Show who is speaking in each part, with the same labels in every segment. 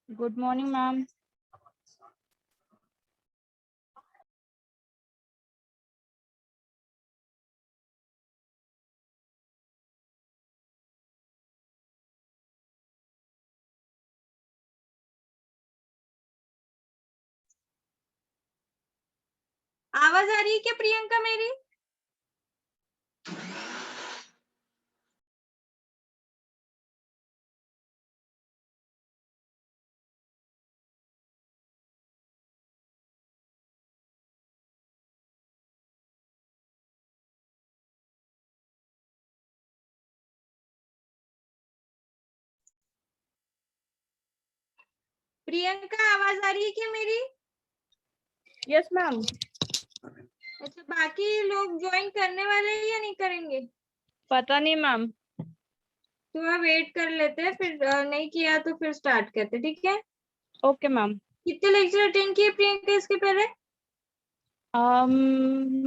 Speaker 1: Good morning ma'am.
Speaker 2: आवाज आ रही है क्या प्रियंका मेरी? प्रियंका आवाज आ रही है क्या मेरी?
Speaker 1: Yes ma'am.
Speaker 2: अच्छा, बाकी लोग ज्वाइन करने वाले हैं या नहीं करेंगे?
Speaker 1: पता नहीं मैम।
Speaker 2: थोड़ा वेट कर लेते हैं, फिर नहीं किया तो फिर स्टार्ट करते हैं, ठीक है?
Speaker 1: Okay ma'am.
Speaker 2: कितने लेक्चर अटेंड किए प्रियंका इसके पहले?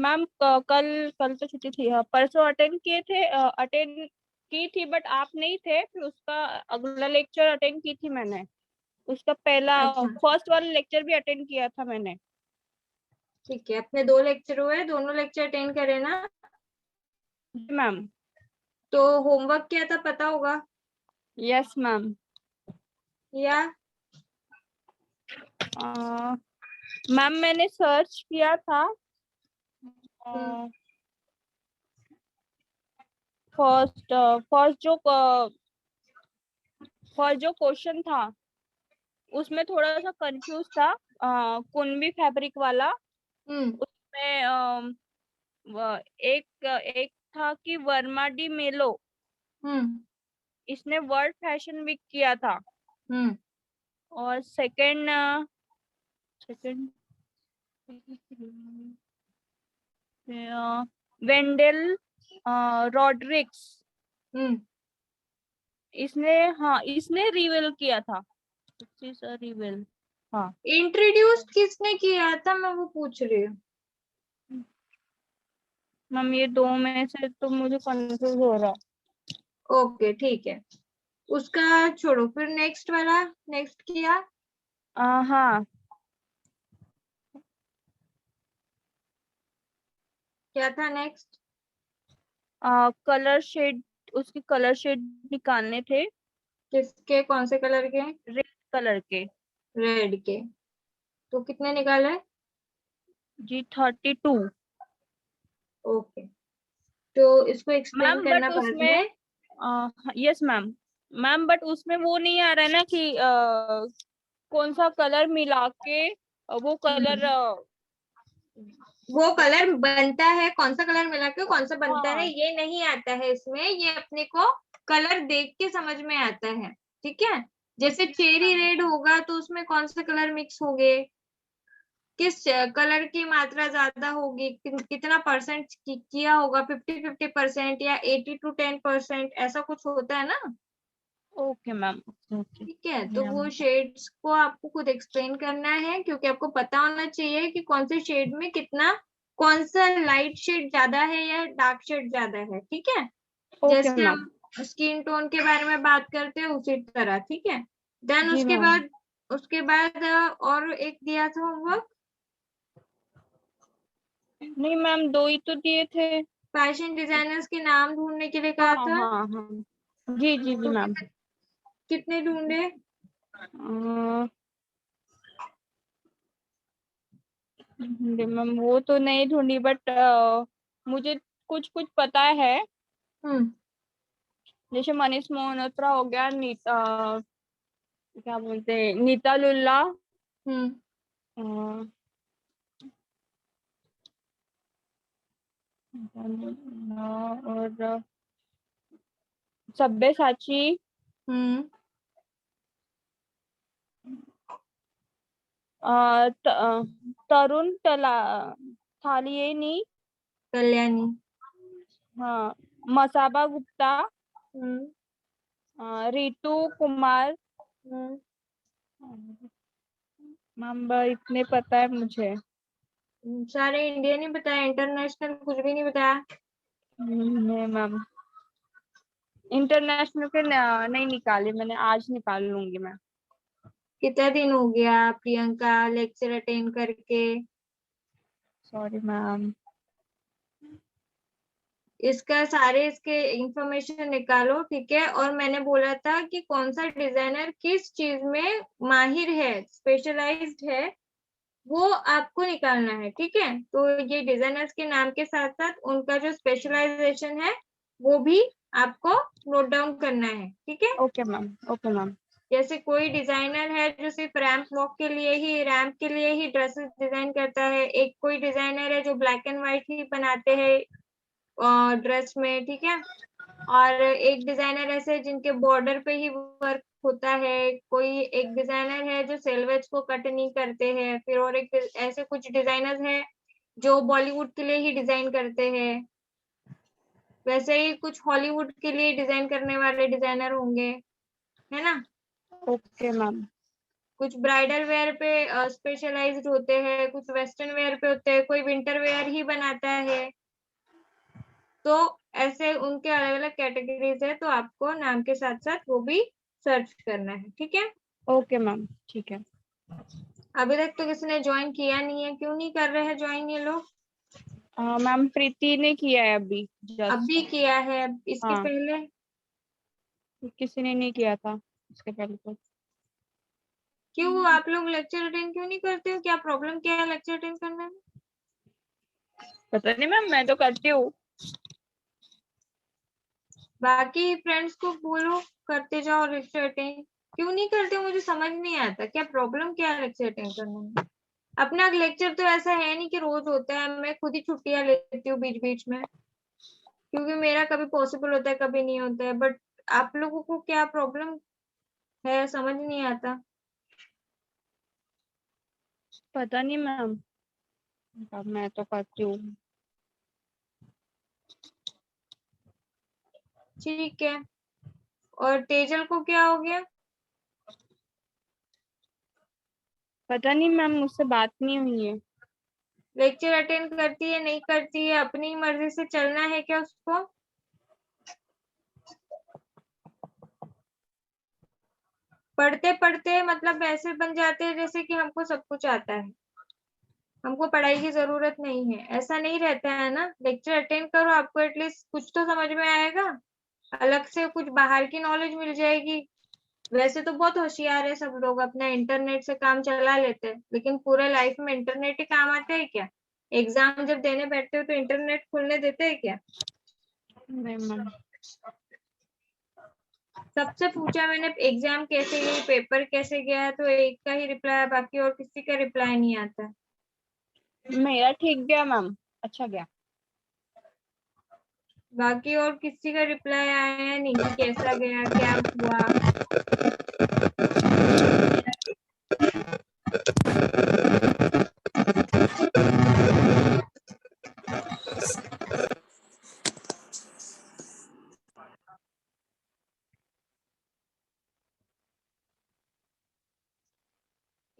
Speaker 1: मैम कल कल तो छुट्टी थी। परसों अटेंड किए थे, अटेंड की थी बट आप नहीं थे। फिर उसका अगला लेक्चर अटेंड की थी मैंने। उसका पहला
Speaker 2: अच्छा,
Speaker 1: फर्स्ट वाला लेक्चर भी अटेंड किया था मैंने।
Speaker 2: ठीक है। अपने 2 लेक्चर हुए, दोनों लेक्चर अटेंड करे ना?
Speaker 1: जी मैम।
Speaker 2: तो होमवर्क क्या था पता होगा
Speaker 1: यस मैम।
Speaker 2: या?
Speaker 1: मैम मैंने सर्च किया था।
Speaker 2: हम्म,
Speaker 1: फर्स्ट फर्स्ट जो क्वेश्चन था उसमें थोड़ा सा कंफ्यूज था। कुनबी फैब्रिक वाला।
Speaker 2: हम्म,
Speaker 1: उसमें एक एक था कि वर्मा डी मेलो।
Speaker 2: हम्म,
Speaker 1: इसने वर्ल्ड फैशन वीक किया था।
Speaker 2: हम्म,
Speaker 1: और सेकंड सेकंड वेंडेल रॉड्रिक्स।
Speaker 2: हम्म।
Speaker 1: इसने, हाँ, इसने रिवील किया था। रिवील। हाँ
Speaker 2: इंट्रोड्यूस किसने किया था, मैं वो पूछ रही हूँ।
Speaker 1: मैम, ये दो में से तो मुझे कंफ्यूज हो रहा।
Speaker 2: ओके, ठीक है। उसका छोड़ो, फिर नेक्स्ट वाला। नेक्स्ट किया?
Speaker 1: हाँ।
Speaker 2: क्या था नेक्स्ट?
Speaker 1: कलर शेड, उसके कलर शेड निकालने थे।
Speaker 2: किसके, कौन से कलर के?
Speaker 1: रेड कलर के।
Speaker 2: रेड के। तो कितने निकाले?
Speaker 1: जी 32।
Speaker 2: ओके, तो इसको एक्सप्लेन
Speaker 1: मैम
Speaker 2: करना
Speaker 1: बट
Speaker 2: बाद
Speaker 1: उसमें,
Speaker 2: में।
Speaker 1: Yes ma'am. मैम बट उसमें वो नहीं आ रहा है ना कि कौन सा कलर मिला के वो कलर।
Speaker 2: हम्म, वो कलर बनता है, कौन सा कलर मिला के कौन सा बनता है
Speaker 1: हाँ।
Speaker 2: ये नहीं आता है इसमें। ये अपने को कलर देख के समझ में आता है, ठीक है? जैसे चेरी रेड होगा तो उसमें कौन से कलर मिक्स होंगे, किस कलर की मात्रा ज्यादा होगी, कितना परसेंट किया होगा, 50-50% या 80-10%, ऐसा कुछ होता है ना?
Speaker 1: Okay ma'am. ओके।
Speaker 2: ठीक है, तो वो शेड्स को आपको खुद एक्सप्लेन करना है, क्योंकि आपको पता होना चाहिए कि कौन से शेड में कितना, कौन सा लाइट शेड ज्यादा है या डार्क शेड ज्यादा है, ठीक है?
Speaker 1: ओके
Speaker 2: जैसे
Speaker 1: मैम।
Speaker 2: हम स्किन टोन के बारे में बात करते हैं उसी तरह, ठीक है? देन
Speaker 1: जी
Speaker 2: उसके
Speaker 1: मैम।
Speaker 2: बाद, और एक दिया था होमवर्क,
Speaker 1: नहीं मैम, दो ही तो दिए थे।
Speaker 2: फैशन डिजाइनर्स के नाम ढूंढने के लिए कहा
Speaker 1: हाँ
Speaker 2: था।
Speaker 1: हाँ हाँ। जी जी जी
Speaker 2: तो
Speaker 1: मैम।
Speaker 2: कितने ढूंढे?
Speaker 1: मैम वो तो नहीं ढूंढी बट मुझे कुछ कुछ पता है।
Speaker 2: हम्म,
Speaker 1: जैसे मनीष मोहनोत्रा हो गया, नीता, क्या बोलते हैं, नीता लुल्ला।
Speaker 2: हम्म,
Speaker 1: अ, और सब्यसाची।
Speaker 2: हम्म।
Speaker 1: तरुण तला थालियनी।
Speaker 2: कल्याणी।
Speaker 1: हाँ। मसाबा गुप्ता।
Speaker 2: हम्म,
Speaker 1: रितु कुमार।
Speaker 2: हम्म।
Speaker 1: मैम इतने पता है मुझे।
Speaker 2: सारे इंडियन ही बताया, इंटरनेशनल कुछ भी नहीं बताया?
Speaker 1: नहीं मैम, इंटरनेशनल के नहीं निकाले मैंने, आज निकाल लूंगी मैं।
Speaker 2: कितना दिन हो गया प्रियंका लेक्चर अटेंड करके?
Speaker 1: Sorry ma'am.
Speaker 2: इसका सारे इसके इंफॉर्मेशन निकालो, ठीक है। और मैंने बोला था कि कौन सा डिजाइनर किस चीज में माहिर है, स्पेशलाइज्ड है, वो आपको निकालना है, ठीक है। तो ये डिजाइनर्स के नाम के साथ साथ उनका जो स्पेशलाइजेशन है वो भी आपको नोट डाउन करना है, ठीक है।
Speaker 1: Okay ma'am, okay ma'am.
Speaker 2: जैसे कोई डिजाइनर है जो सिर्फ रैंप वॉक के लिए ही, रैंप के लिए ही ड्रेसेस डिजाइन करता है, एक कोई डिजाइनर है जो ब्लैक एंड व्हाइट ही बनाते हैं ड्रेस में, ठीक है। और एक डिजाइनर ऐसे जिनके बॉर्डर पे ही वर्क होता है, कोई एक डिजाइनर है जो सेल्वेज को कट नहीं करते हैं, फिर और एक ऐसे कुछ डिजाइनर्स हैं जो बॉलीवुड के लिए ही डिजाइन करते हैं, वैसे ही कुछ हॉलीवुड के लिए डिजाइन करने वाले डिजाइनर होंगे, है ना।
Speaker 1: Okay ma'am.
Speaker 2: कुछ ब्राइडल वेयर पे स्पेशलाइज्ड होते हैं, कुछ वेस्टर्न वेयर पे होते हैं, कोई विंटर वेयर ही बनाता है। तो ऐसे उनके अलग अलग कैटेगरीज है, तो आपको नाम के साथ साथ वो भी सर्च करना है, ठीक है।
Speaker 1: ओके मैम, ठीक है।
Speaker 2: अभी तक तो किसी ने ज्वाइन किया नहीं है, क्यों नहीं कर रहे हैं ज्वाइन ये लोग?
Speaker 1: मैम प्रीति ने किया है अभी जस्ट।
Speaker 2: अभी किया है, इसके
Speaker 1: हाँ,
Speaker 2: पहले?
Speaker 1: किसी ने नहीं किया था इसके पहले तो।
Speaker 2: क्यों आप लोग लेक्चर अटेंड क्यों नहीं करते हो? क्या प्रॉब्लम क्या है लेक्चर अटेंड करने में?
Speaker 1: पता नहीं मैम, मैं तो करती हूँ।
Speaker 2: बाकी फ्रेंड्स को बोलो करते जाओ लेक्चर अटेंड। क्यों नहीं करते हो मुझे समझ नहीं आता, क्या प्रॉब्लम क्या है लेक्चर अटेंड करने में? अपना लेक्चर तो ऐसा है नहीं कि रोज होता है, मैं खुद ही छुट्टियां लेती हूँ बीच बीच में, क्योंकि मेरा कभी पॉसिबल होता है कभी नहीं होता है। बट आप लोगों को क्या प्रॉब्लम है समझ नहीं आता।
Speaker 1: पता नहीं मैम, अब मैं तो करती हूँ।
Speaker 2: ठीक है। और तेजल को क्या हो गया?
Speaker 1: पता नहीं मैम, मुझसे बात नहीं हुई है।
Speaker 2: लेक्चर अटेंड करती है नहीं करती है, अपनी मर्जी से चलना है क्या उसको? पढ़ते पढ़ते मतलब ऐसे बन जाते हैं जैसे कि हमको सब कुछ आता है, हमको पढ़ाई की जरूरत नहीं है, ऐसा नहीं रहता है ना। लेक्चर अटेंड करो, आपको एटलीस्ट कुछ तो समझ में आएगा, अलग से कुछ बाहर की नॉलेज मिल जाएगी। वैसे तो बहुत होशियार है सब लोग, अपना इंटरनेट से काम चला लेते हैं, लेकिन पूरे लाइफ में इंटरनेट ही काम आता है क्या? एग्जाम जब देने बैठते हो तो इंटरनेट खोलने देते हैं क्या?
Speaker 1: नहीं मैम।
Speaker 2: सबसे पूछा मैंने एग्जाम कैसे गई, पेपर कैसे गया, तो एक का ही रिप्लाई है, बाकी और किसी का रिप्लाई नहीं आता।
Speaker 1: मेरा ठीक गया मैम, अच्छा गया।
Speaker 2: बाकी और किसी का रिप्लाई आया नहीं कि कैसा गया क्या हुआ।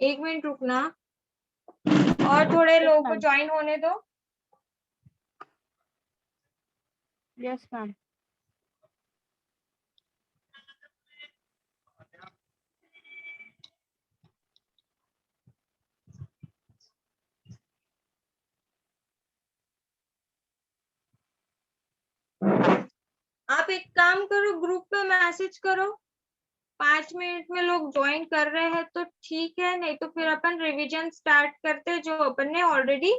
Speaker 2: एक मिनट रुकना, और थोड़े
Speaker 1: यस
Speaker 2: लोगों को
Speaker 1: मैम।
Speaker 2: ज्वाइन होने दो।
Speaker 1: Yes ma'am.
Speaker 2: आप एक काम करो, ग्रुप पे मैसेज करो, 5 मिनट में लोग ज्वाइन कर रहे हैं तो ठीक है, नहीं तो फिर अपन रिवीजन स्टार्ट करते हैं, जो अपन ने ऑलरेडी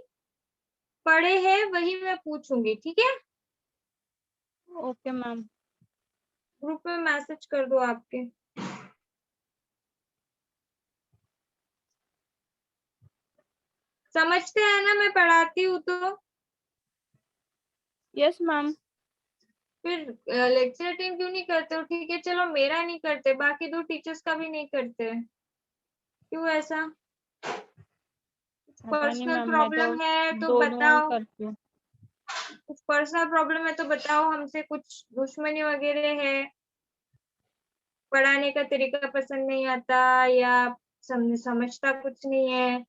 Speaker 2: पढ़े हैं वही मैं पूछूंगी, ठीक है।
Speaker 1: Okay ma'am.
Speaker 2: ग्रुप में मैसेज कर दो आपके। समझते हैं ना मैं पढ़ाती हूँ तो?
Speaker 1: Yes ma'am.
Speaker 2: फिर लेक्चर अटेंड क्यों नहीं करते हो? ठीक है चलो, मेरा नहीं करते, बाकी 2 टीचर्स का भी नहीं करते, क्यों ऐसा?
Speaker 1: पता नहीं
Speaker 2: पर्सनल
Speaker 1: मैम, मैं तो
Speaker 2: प्रॉब्लम है तो
Speaker 1: दोनों ही
Speaker 2: बताओ,
Speaker 1: करती हूँ।
Speaker 2: कुछ पर्सनल प्रॉब्लम है तो बताओ, हमसे कुछ दुश्मनी वगैरह है, पढ़ाने का तरीका पसंद नहीं आता, या समझता कुछ नहीं है,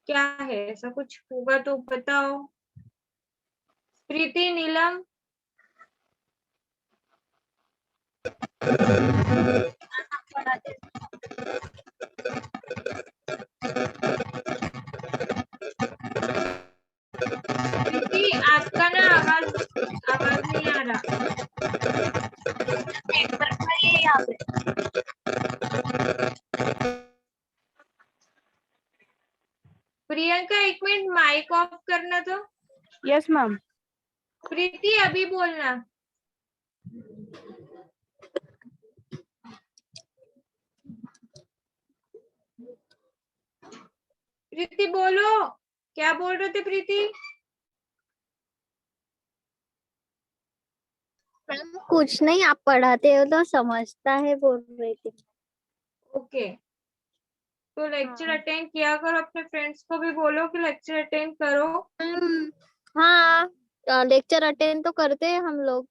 Speaker 2: क्या है? ऐसा कुछ होगा तो बताओ। प्रीति, नीलम,
Speaker 3: नेटवर्क में ये यहाँ पे।
Speaker 2: प्रियंका एक मिनट माइक ऑफ करना तो।
Speaker 1: Yes ma'am.
Speaker 2: प्रीति अभी बोलना। प्रीति बोलो, क्या बोल रहे थे प्रीति?
Speaker 3: मैम कुछ नहीं, आप पढ़ाते हो तो समझता है बोल रही थी।
Speaker 2: ओके, तो लेक्चर
Speaker 3: हाँ।
Speaker 2: अटेंड किया करो, अपने फ्रेंड्स को भी बोलो कि लेक्चर अटेंड करो।
Speaker 3: हाँ, लेक्चर अटेंड तो करते हैं हम लोग।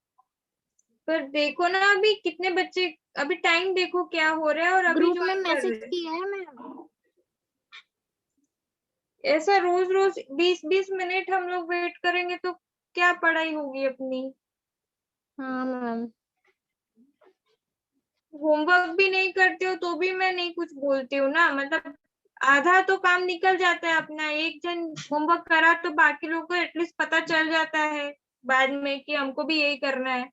Speaker 2: पर देखो ना अभी कितने बच्चे, अभी टाइम देखो क्या हो रहा है और अभी
Speaker 3: ग्रुप में
Speaker 2: ज्वाइन कर
Speaker 3: मैसेज
Speaker 2: रहे हैं।
Speaker 3: किया है मैम।
Speaker 2: ऐसा रोज रोज 20-20 मिनट हम लोग वेट करेंगे तो क्या पढ़ाई होगी अपनी।
Speaker 3: हाँ मैम।
Speaker 2: होमवर्क भी नहीं करते हो तो भी मैं नहीं कुछ बोलती हूँ ना, मतलब आधा तो काम निकल जाता है अपना। एक जन होमवर्क करा तो बाकी लोगों को एटलीस्ट पता चल जाता है बाद में कि हमको भी यही करना है।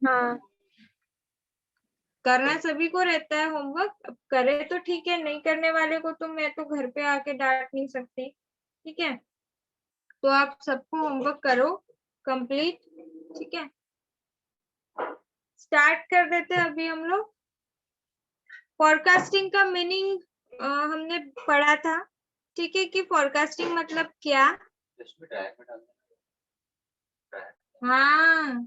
Speaker 3: हाँ
Speaker 2: करना सभी को रहता है होमवर्क, अब करे तो ठीक है, नहीं करने वाले को तो मैं तो घर पे आके डांट नहीं सकती। ठीक है, तो आप सबको होमवर्क करो कंप्लीट। ठीक है, स्टार्ट कर देते हैं अभी हम लोग। फोरकास्टिंग का मीनिंग हमने पढ़ा था। ठीक है, कि फोरकास्टिंग मतलब क्या। हाँ,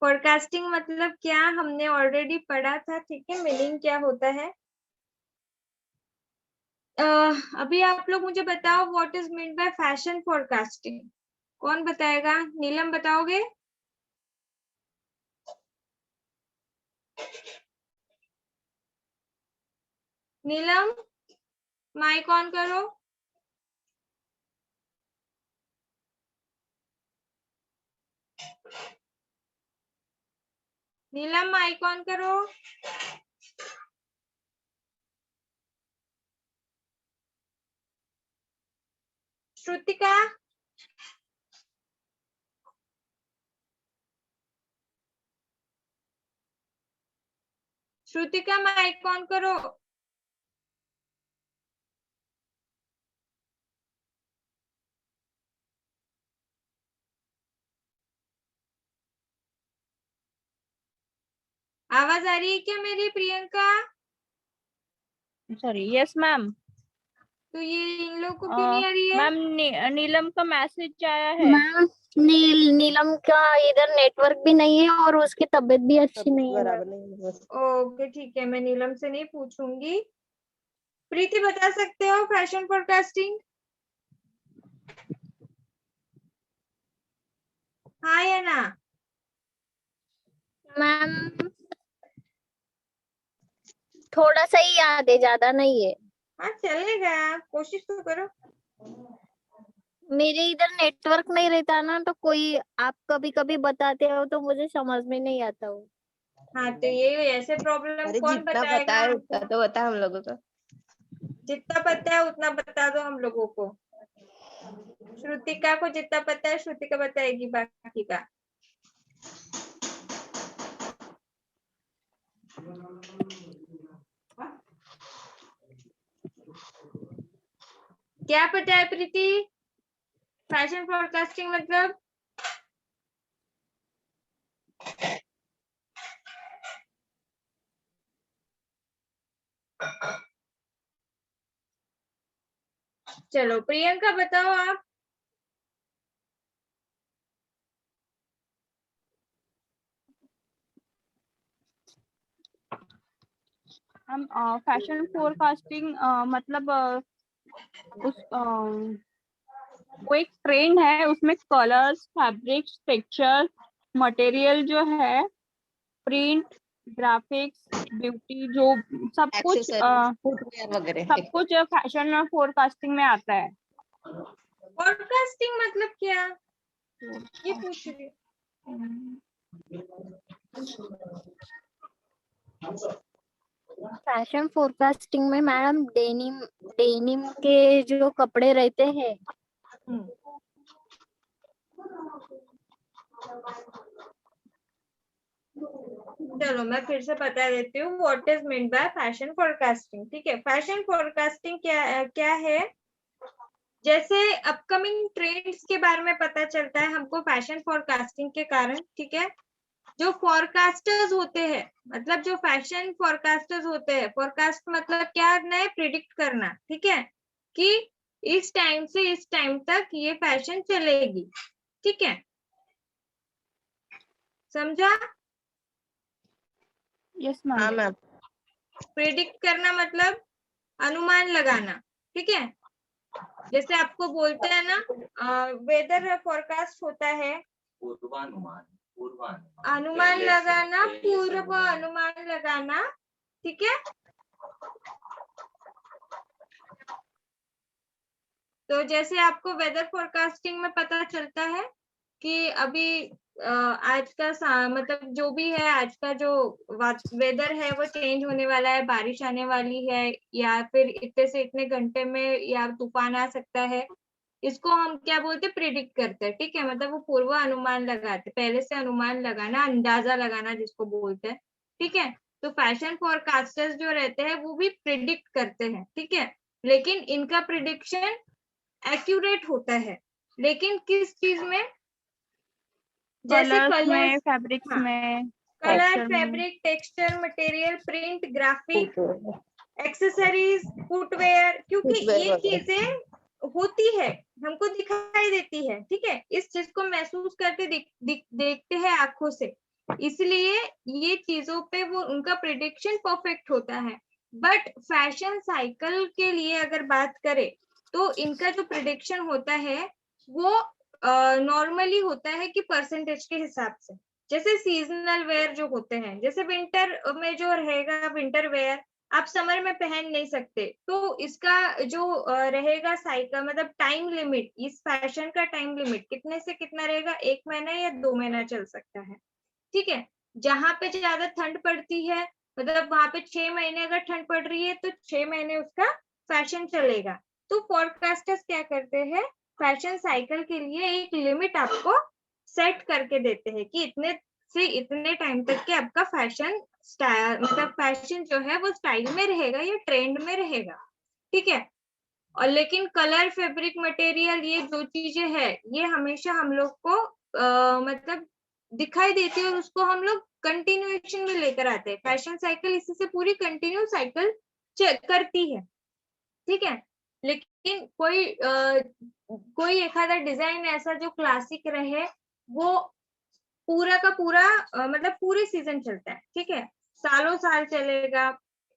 Speaker 2: फोरकास्टिंग मतलब क्या हमने ऑलरेडी पढ़ा था। ठीक है, मीनिंग क्या होता है। अभी आप लोग मुझे बताओ what is mean by fashion forecasting. कौन बताएगा? नीलम बताओगे? नीलम माइक ऑन करो। नीलम माइक ऑन करो। श्रुतिका, श्रुतिका माइक ऑन करो। आवाज आ रही है क्या मेरी प्रियंका?
Speaker 1: Sorry, yes ma'am.
Speaker 2: तो ये इन लोग को क्यों नहीं आ रही है?
Speaker 1: मैम नीलम का मैसेज आया है।
Speaker 3: मैम, नीलम का इधर नेटवर्क भी नहीं है और उसकी तबीयत भी अच्छी नहीं है मैम।
Speaker 2: ओके ठीक है, मैं नीलम से नहीं पूछूंगी। प्रीति बता सकते हो फैशन फोरकास्टिंग? हाँ या ना?
Speaker 3: मैम थोड़ा सा ही याद है, ज्यादा नहीं है।
Speaker 2: हाँ चलेगा, कोशिश तो करो।
Speaker 3: मेरे इधर नेटवर्क नहीं रहता ना, तो कोई आप कभी कभी बताते हो तो मुझे समझ में नहीं आता हो।
Speaker 2: हाँ तो ये ऐसे प्रॉब्लम
Speaker 4: अरे
Speaker 2: कौन
Speaker 4: जितना
Speaker 2: बताएगा
Speaker 4: पता है
Speaker 2: हमको?
Speaker 4: उतना तो बता हम लोगों को।
Speaker 2: जितना पता है उतना बता दो हम लोगों को। श्रुतिका को जितना पता है श्रुतिका बताएगी बाकी का। क्या पता है प्रीति फैशन फोरकास्टिंग मतलब? चलो प्रियंका बताओ आप।
Speaker 1: हम फैशन फोरकास्टिंग मतलब उस वो एक ट्रेंड है, उसमें कलर्स, फैब्रिक्स, टेक्सचर, मटेरियल जो है, प्रिंट, ग्राफिक्स, ब्यूटी, जो सब कुछ
Speaker 4: एक्सेसरीज, फुटवेयर वगैरह।
Speaker 1: सब कुछ फैशन फोरकास्टिंग में आता है।
Speaker 2: फोरकास्टिंग मतलब क्या, ये पूछ रही
Speaker 3: फैशन फोरकास्टिंग में मैडम डेनिम डेनिम के जो कपड़े रहते हैं
Speaker 2: हूँ। चलो मैं फिर से बता देती हूँ what is mean by fashion forecasting. ठीक है, फैशन फोरकास्टिंग क्या है? जैसे अपकमिंग ट्रेंड्स के बारे में पता चलता है हमको फैशन फोरकास्टिंग के कारण। ठीक है, जो फोरकास्टर्स होते हैं, मतलब जो फैशन फोरकास्टर्स होते हैं, फोरकास्ट मतलब क्या करना है? प्रिडिक्ट करना। ठीक है, कि इस टाइम से इस टाइम तक ये फैशन चलेगी। ठीक है, समझा?
Speaker 1: यस
Speaker 4: हाँ
Speaker 1: मैम।
Speaker 4: मैम।
Speaker 2: प्रिडिक्ट करना मतलब अनुमान लगाना। ठीक है, जैसे आपको बोलते हैं ना वेदर फोरकास्ट होता है, अनुमान लगाना, पूर्व अनुमान लगाना। ठीक है, तो जैसे आपको वेदर फोरकास्टिंग में पता चलता है कि अभी आज का मतलब जो भी है, आज का जो वेदर है वो चेंज होने वाला है, बारिश आने वाली है, या फिर इतने से इतने घंटे में या तूफान आ सकता है। इसको हम क्या बोलते हैं? प्रिडिक्ट करते हैं। ठीक है, मतलब वो पूर्व अनुमान लगाते, पहले से अनुमान लगाना, अंदाजा लगाना जिसको बोलते हैं। ठीक है, तो फैशन फोरकास्टर्स जो रहते हैं वो भी प्रिडिक्ट करते हैं। ठीक है, लेकिन इनका प्रिडिक्शन एक्यूरेट होता है, लेकिन किस चीज में? जैसे
Speaker 1: कलर्स में,
Speaker 2: कलर्स,
Speaker 1: फैब्रिक्स
Speaker 2: हाँ,
Speaker 1: में,
Speaker 2: कलर,
Speaker 1: टेक्सचर में।
Speaker 2: Fabric, texture, material, print, graphic, accessories, footwear, क्योंकि
Speaker 4: फुटवेयर
Speaker 2: ये
Speaker 4: वगैरह।
Speaker 2: चीजें होती है, हमको दिखाई देती है। ठीक है, इस चीज को महसूस करके देखते हैं आंखों से, इसलिए ये चीजों पे वो उनका प्रिडिक्शन परफेक्ट होता है। बट फैशन साइकिल के लिए अगर बात करें तो इनका जो प्रिडिक्शन होता है वो नॉर्मली होता है कि परसेंटेज के हिसाब से। जैसे सीजनल वेयर जो होते हैं, जैसे विंटर में जो रहेगा विंटर वेयर, आप समर में पहन नहीं सकते, तो इसका जो रहेगा साइकिल, मतलब टाइम लिमिट, इस फैशन का टाइम लिमिट कितने से कितना रहेगा? 1 महीना या 2 महीना चल सकता है। ठीक है, जहां पे ज्यादा ठंड पड़ती है, मतलब वहां पे 6 महीने अगर ठंड पड़ रही है तो 6 महीने उसका फैशन चलेगा। तो फोरकास्टर्स क्या करते हैं? फैशन साइकिल के लिए एक लिमिट आपको सेट करके देते हैं कि इतने से इतने टाइम तक के आपका फैशन स्टाइल, मतलब फैशन जो है वो स्टाइल में रहेगा या ट्रेंड में रहेगा। ठीक है, और लेकिन कलर, फैब्रिक, मटेरियल, ये जो चीजें है ये हमेशा हम लोग को मतलब दिखाई देती है, और उसको हम लोग कंटिन्यूएशन में लेकर आते हैं। फैशन साइकिल इसी से पूरी कंटिन्यू साइकिल करती है। ठीक है, लेकिन कोई एक आधा डिजाइन ऐसा जो क्लासिक रहे, वो पूरा का पूरा मतलब पूरे सीजन चलता है। ठीक है, सालों साल चलेगा,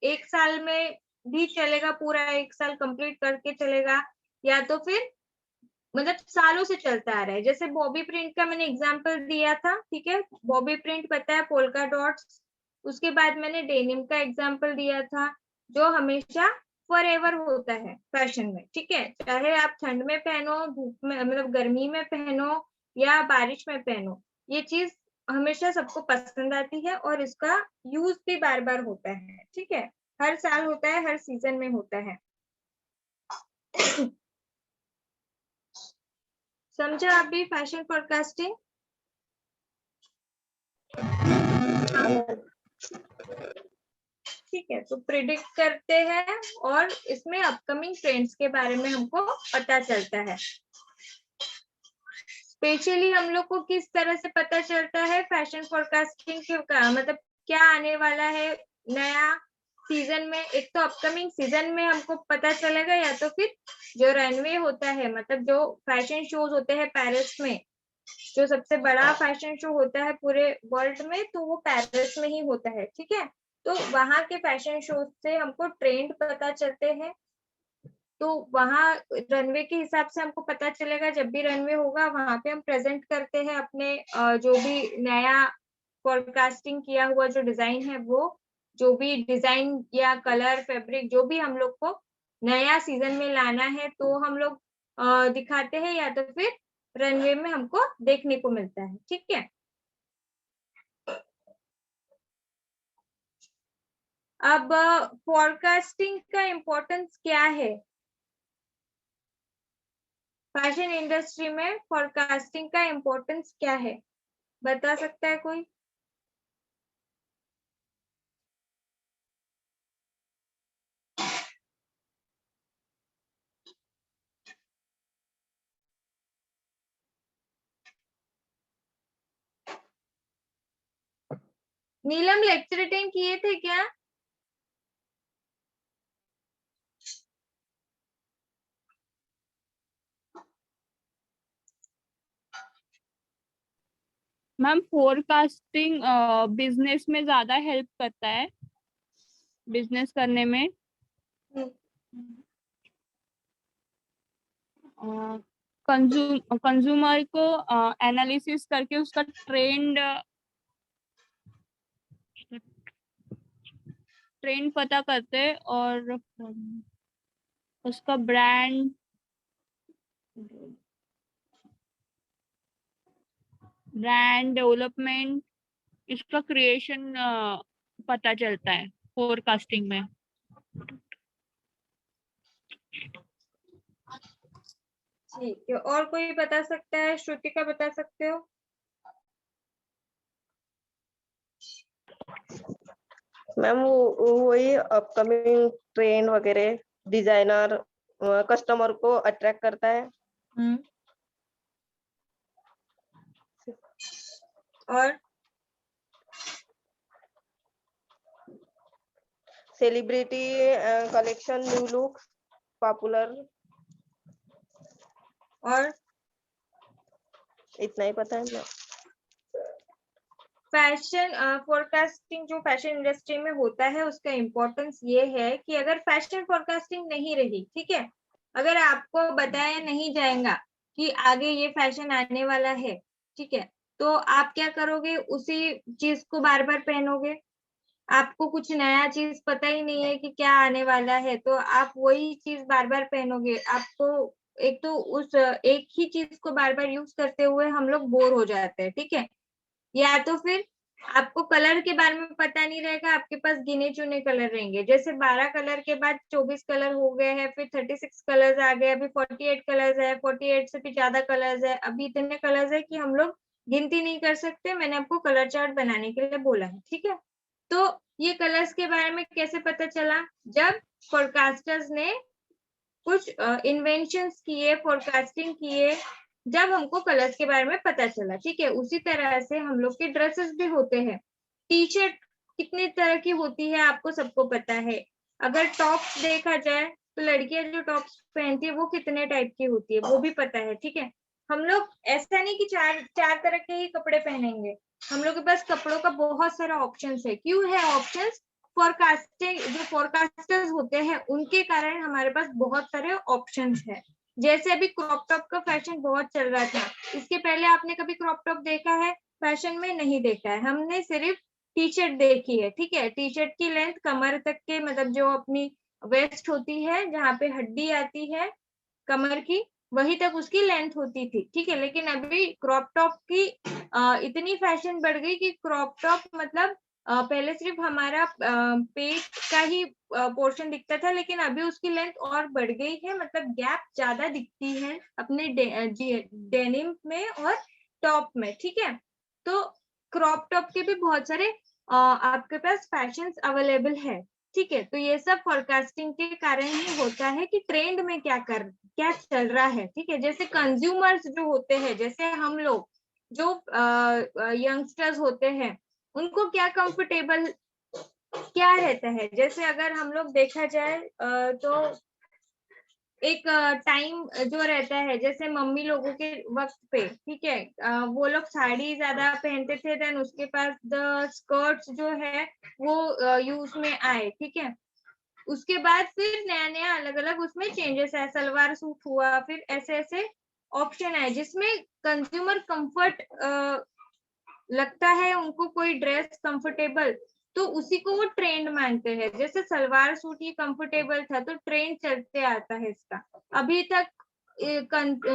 Speaker 2: 1 साल में भी चलेगा, पूरा 1 साल कंप्लीट करके चलेगा, या तो फिर मतलब सालों से चलता आ रहा है। जैसे बॉबी प्रिंट का मैंने एग्जांपल दिया था। ठीक है, बॉबी प्रिंट पता है, पोल्का डॉट्स। उसके बाद मैंने डेनिम का एग्जांपल दिया था, जो हमेशा फॉरएवर होता है फैशन में। ठीक है, चाहे आप ठंड में पहनो, धूप में, मतलब गर्मी में पहनो या बारिश में पहनो, ये चीज हमेशा सबको पसंद आती है, और इसका यूज भी बार बार होता है। ठीक है, हर साल होता है, हर सीजन में होता है। समझा आप भी फैशन फोरकास्टिंग? ठीक है, तो प्रिडिक्ट करते हैं और इसमें अपकमिंग ट्रेंड्स के बारे में हमको पता चलता है। स्पेशली हम लोग को किस तरह से पता चलता है फैशन फोरकास्टिंग के मतलब क्या आने वाला है नया सीजन में? एक तो अपकमिंग सीजन में हमको पता चलेगा, या तो फिर जो रनवे होता है, मतलब जो फैशन शोज होते हैं पेरिस में, जो सबसे बड़ा फैशन शो होता है पूरे वर्ल्ड में, तो वो पेरिस में ही होता है। ठीक है, तो वहां के फैशन शो से हमको ट्रेंड पता चलते हैं, तो वहां रनवे के हिसाब से हमको पता चलेगा। जब भी रनवे होगा वहां पे हम प्रेजेंट करते हैं अपने जो भी नया फोरकास्टिंग किया हुआ जो डिजाइन है, वो जो भी डिजाइन या कलर, फैब्रिक, जो भी हम लोग को नया सीजन में लाना है, तो हम लोग दिखाते हैं, या तो फिर रनवे में हमको देखने को मिलता है। ठीक है, अब फोरकास्टिंग का इम्पोर्टेंस क्या है फैशन इंडस्ट्री में? फोरकास्टिंग का इम्पोर्टेंस क्या है, बता सकता है कोई? नीलम लेक्चर अटेंड किए थे क्या?
Speaker 1: मैम फोरकास्टिंग बिजनेस में ज्यादा हेल्प करता है, बिजनेस करने में। कंज्यूमर को एनालिसिस करके उसका ट्रेंड पता करते हैं, और उसका ब्रांड डेवलपमेंट, इसका क्रिएशन पता चलता है फोरकास्टिंग में।
Speaker 2: ठीक है, और कोई बता सकता है? श्रुतिका बता सकते हो?
Speaker 4: मैम वो वही अपकमिंग ट्रेंड वगैरह, डिजाइनर, कस्टमर को अट्रैक्ट करता है।
Speaker 2: और
Speaker 4: celebrity collection, new look, popular,
Speaker 2: और
Speaker 4: इतना ही पता है मैम।
Speaker 2: फैशन फोरकास्टिंग जो फैशन इंडस्ट्री में होता है उसका इम्पोर्टेंस ये है कि अगर फैशन फोरकास्टिंग नहीं रही, ठीक है, अगर आपको बताया नहीं जाएगा कि आगे ये फैशन आने वाला है, ठीक है, तो आप क्या करोगे? उसी चीज को बार बार पहनोगे। आपको कुछ नया चीज पता ही नहीं है कि क्या आने वाला है, तो आप वही चीज बार बार पहनोगे। आपको एक तो उस एक ही चीज को बार बार यूज करते हुए हम लोग बोर हो जाते हैं, ठीक है। या तो फिर आपको कलर के बारे में पता नहीं रहेगा, आपके पास गिने चुने कलर रहेंगे। जैसे 12 कलर के बाद 24 कलर हो गए हैं, फिर 36 कलर्स आ गए, अभी 48 कलर्स है, 48 से भी ज्यादा कलर्स है, अभी इतने कलर्स है कि हम लोग गिनती नहीं कर सकते। मैंने आपको कलर चार्ट बनाने के लिए बोला है, ठीक है। तो ये कलर्स के बारे में कैसे पता चला? जब फोरकास्टर्स ने कुछ इन्वेंशंस किए, फोरकास्टिंग किए, जब हमको कलर्स के बारे में पता चला, ठीक है। उसी तरह से हम लोग के ड्रेसेस भी होते हैं। टी शर्ट कितने तरह की होती है आपको सबको पता है। अगर टॉप्स देखा जाए तो लड़कियां जो टॉप्स पहनती है वो कितने टाइप की होती है वो भी पता है, ठीक है। हम लोग ऐसा नहीं कि चार तरह के ही कपड़े पहनेंगे, हम लोग के पास कपड़ों का बहुत सारा ऑप्शंस है। क्यों है ऑप्शंस? फोरकास्टिंग जो फोरकास्टर्स होते हैं उनके कारण हमारे पास बहुत सारे ऑप्शंस है। जैसे अभी क्रॉप टॉप का फैशन बहुत चल रहा था, इसके पहले आपने कभी क्रॉप टॉप देखा है? फैशन में नहीं देखा है, हमने सिर्फ टी शर्ट देखी है, ठीक है। टी शर्ट की लेंथ कमर तक के, मतलब जो अपनी वेस्ट होती है जहाँ पे हड्डी आती है कमर की, वही तक उसकी लेंथ होती थी, ठीक है। लेकिन अभी क्रॉप टॉप की इतनी फैशन बढ़ गई कि क्रॉप टॉप मतलब पहले सिर्फ हमारा पेट का ही पोर्शन दिखता था, लेकिन अभी उसकी लेंथ और बढ़ गई है, मतलब गैप ज्यादा दिखती है अपने डेनिम में और टॉप में, ठीक है। तो क्रॉप टॉप के भी बहुत सारे आपके पास फैशंस अवेलेबल है, ठीक है। तो ये सब फोरकास्टिंग के कारण ही होता है कि ट्रेंड में क्या चल रहा है, ठीक है। जैसे कंज्यूमर्स जो होते हैं, जैसे हम लोग जो यंगस्टर्स होते हैं, उनको क्या कंफर्टेबल क्या रहता है। जैसे अगर हम लोग देखा जाए तो एक टाइम जो रहता है, जैसे मम्मी लोगों के वक्त पे, ठीक है, वो लोग साड़ी ज्यादा पहनते थे, देन उसके पास द स्कर्ट्स जो है वो यूज में आए, ठीक है। उसके बाद फिर नया नया अलग अलग उसमें चेंजेस है, सलवार सूट हुआ, फिर ऐसे ऐसे ऑप्शन है जिसमें कंज्यूमर कंफर्ट लगता है उनको, कोई ड्रेस कंफर्टेबल, तो उसी को वो ट्रेंड मानते हैं। जैसे सलवार सूट ये कंफर्टेबल था तो ट्रेंड चलते आता है इसका। अभी तक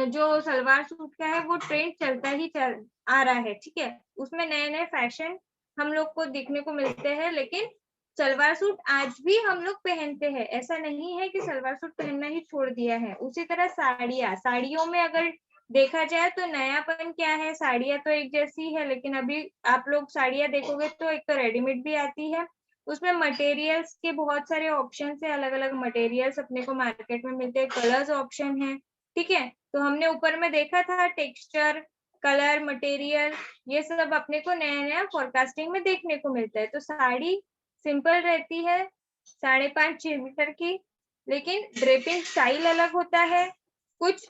Speaker 2: जो सलवार सूट का है वो ट्रेंड चलता ही आ रहा है, ठीक है। उसमें नए नए फैशन हम लोग को देखने को मिलते हैं, लेकिन सलवार सूट आज भी हम लोग पहनते हैं, ऐसा नहीं है कि सलवार सूट पहनना ही छोड़ दिया है। उसी तरह साड़ियों में अगर देखा जाए तो नयापन क्या है, साड़ियां तो एक जैसी है, लेकिन अभी आप लोग साड़ियां देखोगे तो एक तो रेडीमेड भी आती है, उसमें मटेरियल्स के बहुत सारे ऑप्शन है, अलग अलग मटेरियल्स अपने को मार्केट में मिलते हैं, कलर्स ऑप्शन है, ठीक है। तो हमने ऊपर में देखा था टेक्सचर कलर, मटेरियल, ये सब अपने को नया नया फोरकास्टिंग में देखने को मिलता है। तो साड़ी सिंपल रहती है 5.5-6 मीटर की, लेकिन ड्रेपिंग स्टाइल अलग होता है। कुछ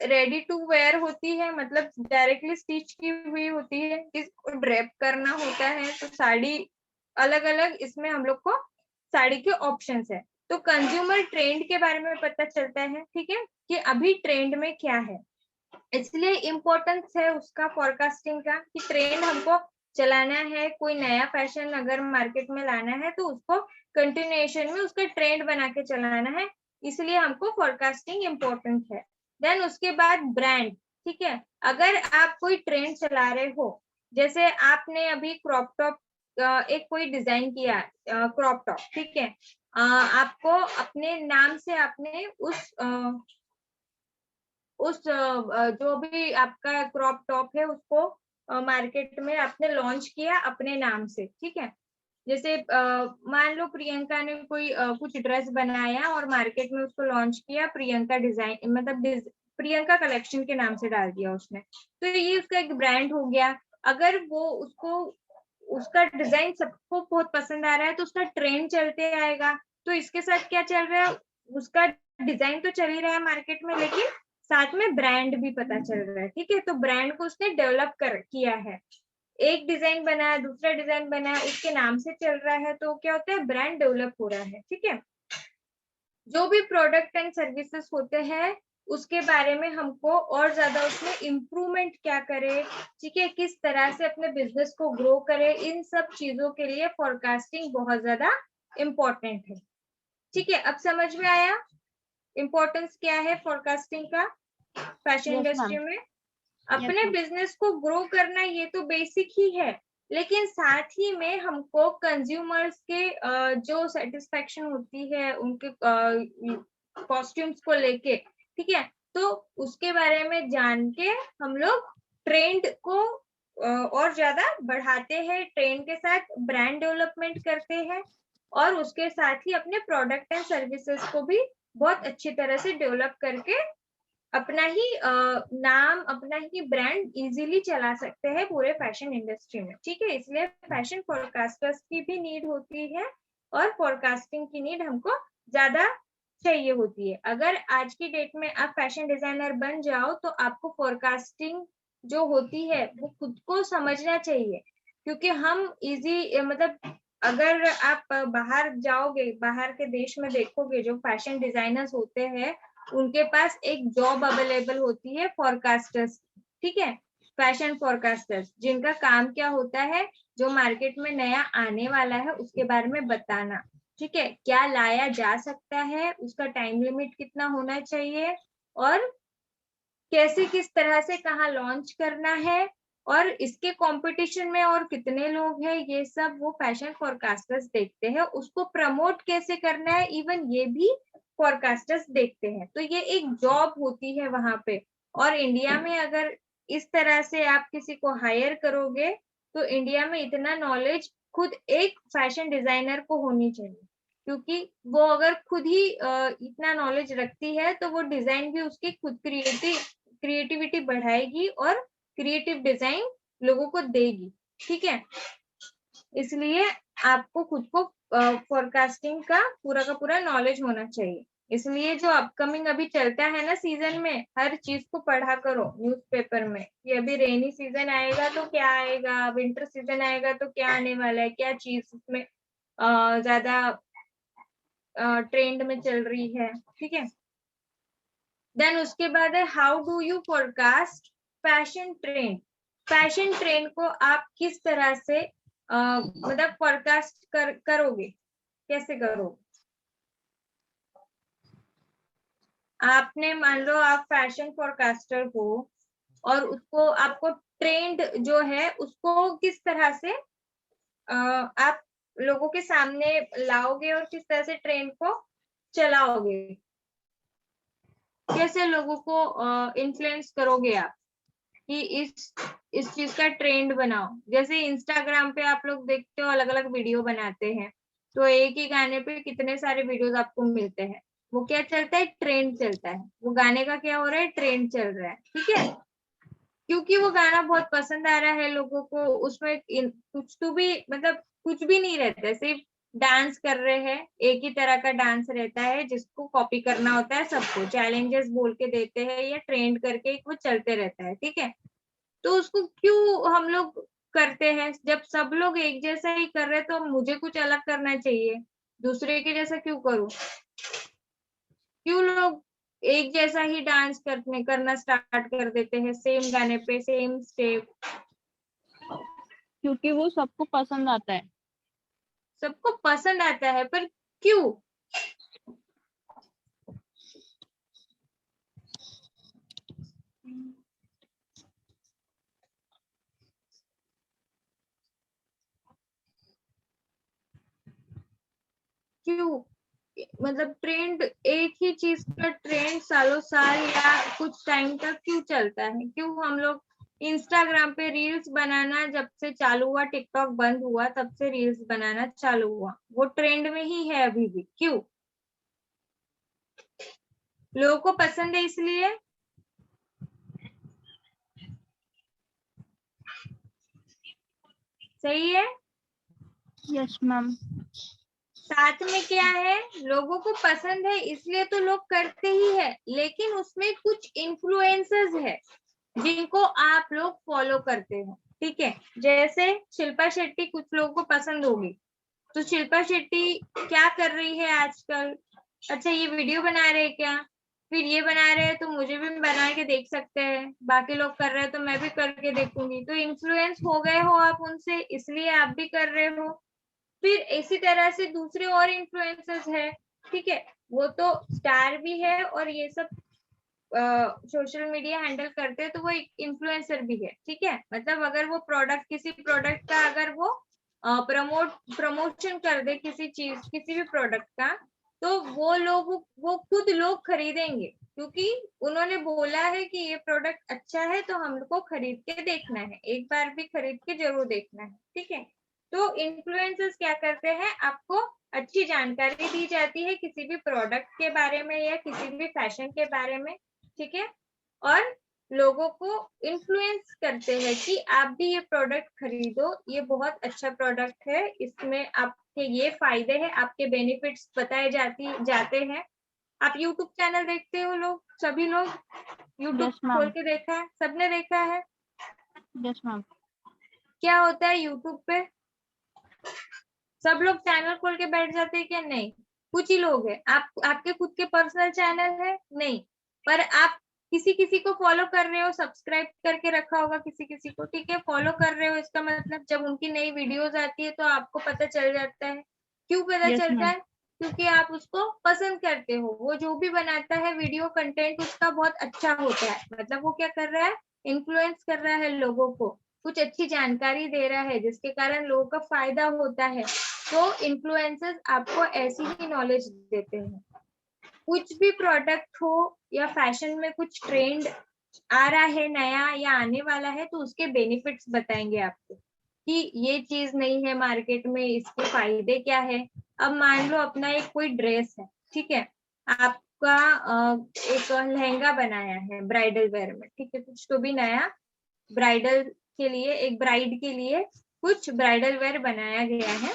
Speaker 2: रेडी टू वेयर होती है, मतलब डायरेक्टली स्टिच की हुई होती है, इसको ड्रेप करना होता है। तो साड़ी अलग अलग इसमें हम लोग को साड़ी के ऑप्शंस है। तो कंज्यूमर ट्रेंड के बारे में पता चलता है, ठीक है, कि अभी ट्रेंड में क्या है। इसलिए इम्पोर्टेंस है उसका फोरकास्टिंग का, कि ट्रेंड हमको चलाना है, कोई नया फैशन अगर मार्केट में लाना है तो उसको कंटिन्यूएशन में उसका ट्रेंड बना के चलाना है, इसलिए हमको फोरकास्टिंग इम्पोर्टेंट है। देन उसके बाद ब्रांड, ठीक है, अगर आप कोई ट्रेंड चला रहे हो, जैसे आपने अभी क्रॉप टॉप एक कोई डिजाइन किया, क्रॉप टॉप, ठीक है, आपको अपने नाम से आपने उस जो भी आपका क्रॉप टॉप है उसको मार्केट में आपने लॉन्च किया अपने नाम से, ठीक है। जैसे मान लो प्रियंका ने कोई कुछ ड्रेस बनाया और मार्केट में उसको लॉन्च किया, प्रियंका डिजाइन, मतलब प्रियंका कलेक्शन के नाम से डाल दिया उसने, तो ये उसका एक ब्रांड हो गया। अगर वो उसका डिजाइन सबको बहुत पसंद आ रहा है तो उसका ट्रेंड चलते आएगा। तो इसके साथ क्या चल रहा है, उसका डिजाइन तो चल ही रहा है मार्केट में, लेकिन साथ में ब्रांड भी पता चल रहा है, ठीक है। तो ब्रांड को उसने डेवलप किया है, एक डिजाइन बनाया, दूसरा डिजाइन बनाया, उसके नाम से चल रहा है, तो क्या होता है, ब्रांड डेवलप हो रहा है, ठीक है। जो भी प्रोडक्ट एंड सर्विसेज होते हैं उसके बारे में हमको और ज्यादा उसमें इम्प्रूवमेंट क्या करे, ठीक है, किस तरह से अपने बिजनेस को ग्रो करे, इन सब चीजों के लिए फोरकास्टिंग बहुत ज्यादा इम्पोर्टेंट है, ठीक है। अब समझ में आया इम्पोर्टेंस क्या है फोरकास्टिंग का फैशन इंडस्ट्री में। अपने बिजनेस को ग्रो करना ये तो बेसिक ही है, लेकिन साथ ही में हमको कंज्यूमर्स के जो सेटिस्फेक्शन होती है उनके कॉस्ट्यूम्स को लेके, ठीक है, तो उसके बारे में जान के हम लोग ट्रेंड को और ज्यादा बढ़ाते हैं, ट्रेंड के साथ ब्रांड डेवलपमेंट करते हैं, और उसके साथ ही अपने प्रोडक्ट एंड सर्विसेज को भी बहुत अच्छी तरह से डेवलप करके अपना ही नाम, अपना ही ब्रांड इजीली चला सकते हैं पूरे फैशन इंडस्ट्री में, ठीक है। इसलिए फैशन फोरकास्टर्स की भी नीड होती है और फोरकास्टिंग की नीड हमको ज्यादा चाहिए होती है। अगर आज की डेट में आप फैशन डिजाइनर बन जाओ तो आपको फोरकास्टिंग जो होती है वो खुद को समझना चाहिए, क्योंकि हम इजी मतलब अगर आप बाहर जाओगे, बाहर के देश में देखोगे, जो फैशन डिजाइनर्स होते हैं उनके पास एक जॉब अवेलेबल होती है फोरकास्टर्स, ठीक है, फैशन फोरकास्टर्स, जिनका काम क्या होता है, जो मार्केट में नया आने वाला है उसके बारे में बताना, ठीक है, क्या लाया जा सकता है, उसका टाइम लिमिट कितना होना चाहिए, और कैसे किस तरह से कहाँ लॉन्च करना है, और इसके कंपटीशन में और कितने लोग हैं, ये सब वो फैशन फोरकास्टर्स देखते हैं। उसको प्रमोट कैसे करना है इवन ये भी फोरकास्टर्स देखते हैं। तो ये एक जॉब होती है वहां पे। और इंडिया में अगर इस तरह से आप किसी को हायर करोगे तो इंडिया में इतना नॉलेज खुद एक फैशन डिजाइनर को होनी चाहिए, क्योंकि वो अगर खुद ही इतना नॉलेज रखती है तो वो डिजाइन भी उसकी खुद क्रिएटिविटी बढ़ाएगी और क्रिएटिव डिजाइन लोगों को देगी, ठीक है। इसलिए आपको खुद को फोरकास्टिंग का पूरा नॉलेज होना चाहिए। इसलिए जो अपकमिंग अभी चलता है ना सीजन में, हर चीज को पढ़ा करो न्यूज़पेपर में, कि अभी रेनी सीजन आएगा तो क्या आएगा, विंटर सीजन आएगा तो क्या आने वाला है, क्या चीज उसमें ज्यादा ट्रेंड में चल रही है, ठीक है। देन उसके बाद है how do you forecast fashion trend. Fashion trend को आप किस तरह से मतलब फोरकास्ट करोगे, कैसे करोगे। आपने मान लो आप फैशन फोरकास्टर हो और उसको आपको ट्रेंड जो है उसको किस तरह से आप लोगों के सामने लाओगे और किस तरह से ट्रेंड को चलाओगे, कैसे लोगों को इन्फ्लुएंस करोगे आप कि इस चीज का ट्रेंड बनाओ। जैसे इंस्टाग्राम पे आप लोग देखते हो अलग अलग वीडियो बनाते हैं, तो एक ही गाने पे कितने सारे वीडियोस आपको मिलते हैं, वो क्या चलता है, ट्रेंड चलता है, वो गाने का क्या हो रहा है, ट्रेंड चल रहा है, ठीक है। क्योंकि वो गाना बहुत पसंद आ रहा है लोगों को, उसमें कुछ तो भी मतलब कुछ भी नहीं रहता है, सिर्फ डांस कर रहे हैं, एक ही तरह का डांस रहता है जिसको कॉपी करना होता है, सबको चैलेंजेस बोल के देते हैं या ट्रेंड करके वो चलते रहता है, ठीक है। तो उसको क्यों हम लोग करते हैं? जब सब लोग एक जैसा ही कर रहे हैं तो मुझे कुछ अलग करना चाहिए, दूसरे के जैसा क्यों करूं? क्यों लोग एक जैसा ही डांस करना स्टार्ट कर देते हैं, सेम गाने पे सेम स्टेप?
Speaker 1: क्योंकि वो सबको पसंद आता है।
Speaker 2: सबको पसंद आता है, पर क्यों? क्यों? मतलब ट्रेंड, एक ही चीज का ट्रेंड सालों साल या कुछ टाइम तक क्यों चलता है? क्यों हम लोग इंस्टाग्राम पे रील्स बनाना जब से चालू हुआ, टिकटॉक बंद हुआ तब से रील्स बनाना चालू हुआ, वो ट्रेंड में ही है अभी भी, क्यों? लोगों को पसंद है इसलिए। सही है।
Speaker 1: Yes ma'am.
Speaker 2: साथ में क्या है, लोगों को पसंद है इसलिए तो लोग करते ही है, लेकिन उसमें कुछ इन्फ्लुएंसर्स है जिनको आप लोग फॉलो करते हो, ठीक है। जैसे शिल्पा शेट्टी कुछ लोगों को पसंद होगी, तो शिल्पा शेट्टी क्या कर रही है आजकल? अच्छा, ये वीडियो बना रहे हैं क्या? फिर ये बना रहे हैं तो मुझे भी बना के देख सकते हैं, बाकी लोग कर रहे हैं तो मैं भी करके देखूंगी। तो इन्फ्लुएंस हो गए हो आप उनसे, इसलिए आप भी कर रहे हो। फिर इसी तरह से दूसरे और इन्फ्लुएंसर्स है, ठीक है, वो तो स्टार भी है और ये सब सोशल मीडिया हैंडल करते हैं, तो वो एक इन्फ्लुएंसर भी है, ठीक है। मतलब अगर वो प्रोडक्ट, किसी प्रोडक्ट का अगर वो प्रमोशन कर दे, किसी चीज, किसी भी प्रोडक्ट का, तो वो खुद लोग खरीदेंगे, क्योंकि उन्होंने बोला है कि ये प्रोडक्ट अच्छा है तो हमको खरीद के देखना है, एक बार भी खरीद के जरूर देखना है, ठीक है। तो इन्फ्लुएंसर्स क्या करते हैं, आपको अच्छी जानकारी दी जाती है किसी भी प्रोडक्ट के बारे में या किसी भी फैशन के बारे में, ठीक है, और लोगों को इन्फ्लुएंस करते हैं कि आप भी ये प्रोडक्ट खरीदो, ये बहुत अच्छा प्रोडक्ट है, इसमें आपके ये फायदे हैं, आपके बेनिफिट्स बताए जाते हैं। आप यूट्यूब चैनल देखते हो लोग, सभी लोग यूट्यूब
Speaker 1: यस मैम।
Speaker 2: खोल के देखा है, सबने देखा है।
Speaker 1: Yes ma'am.
Speaker 2: क्या होता है यूट्यूब पे? सब लोग चैनल खोल के बैठ जाते हैं क्या? नहीं, कुछ ही लोग हैं। आपके खुद के पर्सनल चैनल है? नहीं, पर आप किसी किसी को फॉलो कर रहे हो, सब्सक्राइब करके रखा होगा किसी किसी को, ठीक है, फॉलो कर रहे हो, इसका मतलब जब उनकी नई वीडियोस आती है तो आपको पता चल जाता है। क्यों पता
Speaker 1: Yes,
Speaker 2: चलता
Speaker 1: ma'am.
Speaker 2: है? क्योंकि आप उसको पसंद करते हो, वो जो भी बनाता है वीडियो कंटेंट उसका बहुत अच्छा होता है, मतलब वो क्या कर रहा है, इन्फ्लुएंस कर रहा है लोगों को, कुछ अच्छी जानकारी दे रहा है जिसके कारण लोगों का फायदा होता है। तो इन्फ्लुएंसर्स आपको ऐसी ही नॉलेज देते हैं। कुछ भी प्रोडक्ट हो या फैशन में कुछ ट्रेंड आ रहा है नया या आने वाला है, तो उसके बेनिफिट्स बताएंगे आपको कि ये चीज नहीं है मार्केट में, इसके फायदे क्या है। अब मान लो अपना एक कोई ड्रेस है, ठीक है, आपका एक लहंगा बनाया है ब्राइडल वेयर में, ठीक है, कुछ तो भी नया ब्राइडल के लिए, एक ब्राइड के लिए कुछ ब्राइडल वेयर बनाया गया है,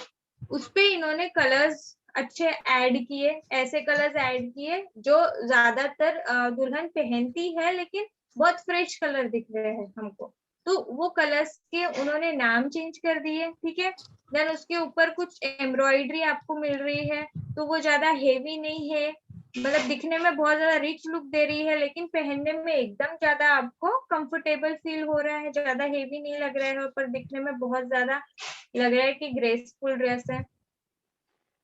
Speaker 2: उसपे इन्होंने कलर्स अच्छे ऐड किए, ऐसे कलर्स ऐड किए जो ज्यादातर दुल्हन पहनती है, लेकिन बहुत फ्रेश कलर दिख रहे हैं हमको, तो वो कलर्स के उन्होंने नाम चेंज कर दिए, ठीक है। देन उसके ऊपर कुछ एम्ब्रॉयडरी आपको मिल रही है, तो वो ज्यादा हेवी नहीं है, मतलब दिखने में बहुत ज्यादा रिच लुक दे रही है, लेकिन पहनने में एकदम ज्यादा आपको कंफर्टेबल फील हो रहा है, ज्यादा हेवी नहीं लग रहा है, पर दिखने में बहुत ज्यादा लग रहा है कि ग्रेसफुल ड्रेस है।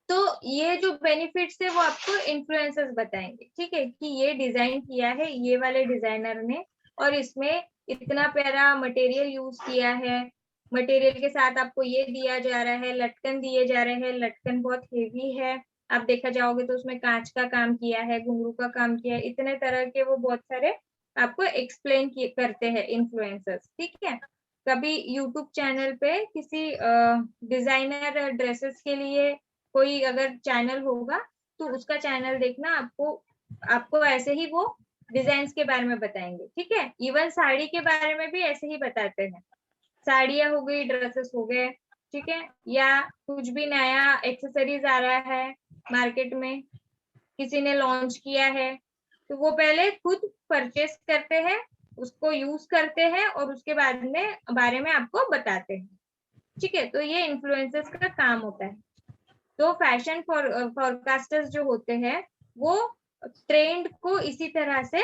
Speaker 2: तो ये जो बेनिफिट्स है वो आपको इन्फ्लुएंसर्स बताएंगे, ठीक है, कि ये डिजाइन किया है ये वाले डिजाइनर ने, और इसमें इतना प्यारा मटेरियल यूज किया है, मटेरियल के साथ आपको ये दिया जा रहा है, लटकन दिए जा रहे हैं, लटकन बहुत हेवी है, आप देखा जाओगे तो उसमें कांच का काम किया है, घुंघरू का काम किया है, इतने तरह के वो बहुत सारे आपको एक्सप्लेन करते हैं इन्फ्लुएंसर्स, ठीक है। कभी यूट्यूब चैनल पे किसी डिजाइनर ड्रेसेस के लिए कोई अगर चैनल होगा, तो उसका चैनल देखना, आपको ऐसे ही वो डिजाइन्स के बारे में बताएंगे, ठीक है। इवन साड़ी के बारे में भी ऐसे ही बताते हैं, साड़ियाँ हो गई, ड्रेसेस हो गए, ठीक है, या कुछ भी नया एक्सेसरीज आ रहा है मार्केट में, किसी ने लॉन्च किया है, तो वो पहले खुद परचेस करते हैं, उसको यूज करते हैं और उसके बाद में बारे में आपको बताते हैं, ठीक है। तो ये इन्फ्लुएंसर्स का काम होता है। तो फैशन फोरकास्टर्स जो होते हैं वो ट्रेंड को इसी तरह से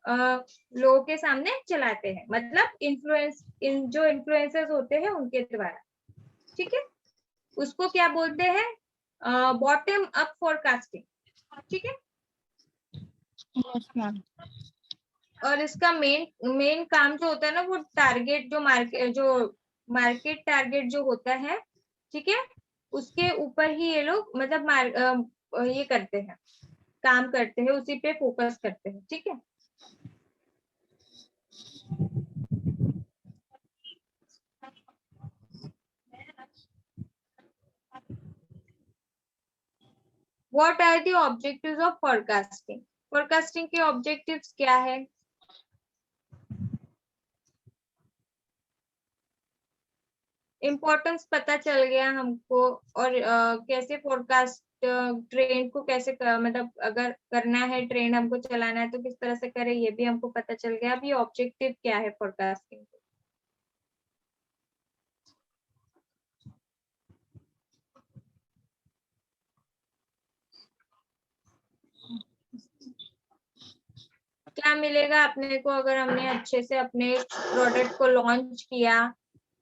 Speaker 2: लोगों के सामने चलाते हैं, मतलब जो इन्फ्लुएंसर्स होते हैं उनके द्वारा, ठीक है। उसको क्या बोलते हैं, बॉटम अप फोरकास्टिंग, ठीक है।
Speaker 1: Yes ma'am.
Speaker 2: और इसका मेन काम जो होता है ना, वो टारगेट जो मार्केट टारगेट जो होता है, ठीक है, उसके ऊपर ही ये लोग मतलब ये करते हैं, काम करते हैं, उसी पे फोकस करते हैं, ठीक है। What are the objectives of forecasting? Forecasting के ऑब्जेक्टिव्स क्या है? इम्पोर्टेंस पता चल गया हमको, और कैसे फोरकास्ट ट्रेंड को कैसे मतलब अगर करना है, ट्रेंड हमको चलाना है तो किस तरह से करें, ये भी हमको पता चल गया। अभी ऑब्जेक्टिव क्या है फोरकास्टिंग? क्या मिलेगा अपने को अगर हमने अच्छे से अपने प्रोडक्ट को लॉन्च किया,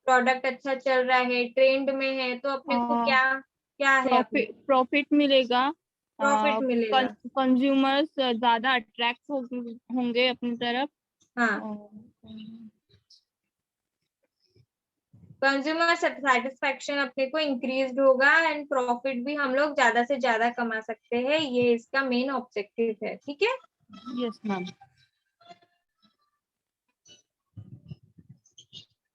Speaker 2: प्रोडक्ट अच्छा चल रहा है, ट्रेंड में है, तो अपने को क्या क्या है?
Speaker 1: प्रॉफिट मिलेगा,
Speaker 2: प्रॉफिट मिलेगा।
Speaker 1: कंज्यूमर्स ज्यादा अट्रैक्ट होंगे अपनी तरफ।
Speaker 2: हाँ, कंज्यूमर सेटिस्फैक्शन अपने को इंक्रीज होगा एंड प्रॉफिट भी हम लोग ज्यादा से ज्यादा कमा सकते हैं, ये इसका मेन ऑब्जेक्टिव है, ठीक है।
Speaker 1: Yes ma'am.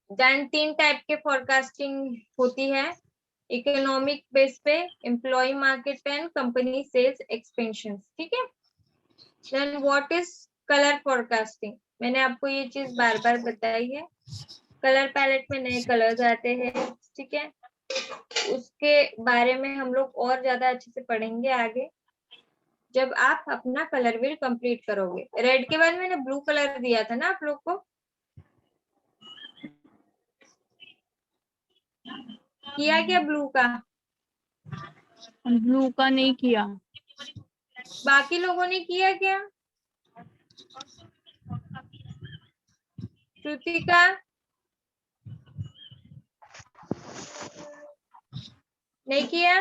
Speaker 2: देन 3 टाइप के फोरकास्टिंग होती है, इकोनॉमिक बेस पे, employ market and company sales expansion, ठीक है। Then what is colour forecasting? मैंने आपको ये चीज बार बार बताई है, कलर पैलेट में नए कलर्स आते हैं, ठीक है, उसके बारे में हम लोग और ज्यादा अच्छे से पढ़ेंगे आगे जब आप अपना कलर व्हील कंप्लीट करोगे। रेड के बाद मैंने ब्लू कलर दिया था ना आप लोग को, किया क्या ब्लू का?
Speaker 1: ब्लू का नहीं किया।
Speaker 2: बाकी लोगों ने किया क्या? श्रुतिका? नहीं किया?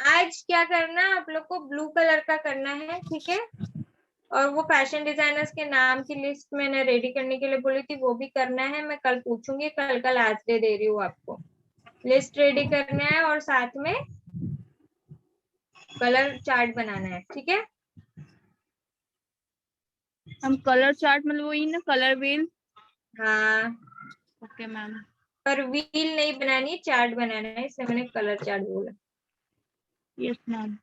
Speaker 2: आज क्या करना है आप लोग को, ब्लू कलर का करना है, ठीक है। और वो फैशन डिजाइनर्स के नाम की लिस्ट मैंने रेडी करने के लिए बोली थी, वो भी करना है, मैं कल पूछूंगी, कल का लास्ट डे दे रही हूँ आपको। लिस्ट रेडी करना है और साथ में कलर चार्ट बनाना है, ठीक है।
Speaker 1: हम कलर चार्ट मतलब वही ना, कलर व्हील।
Speaker 2: हाँ,
Speaker 1: ओके मैम।
Speaker 2: पर व्हील नहीं बनानी, चार्ट बनाना है, इसलिए मैंने कलर चार्ट बोला।
Speaker 1: Yes ma'am.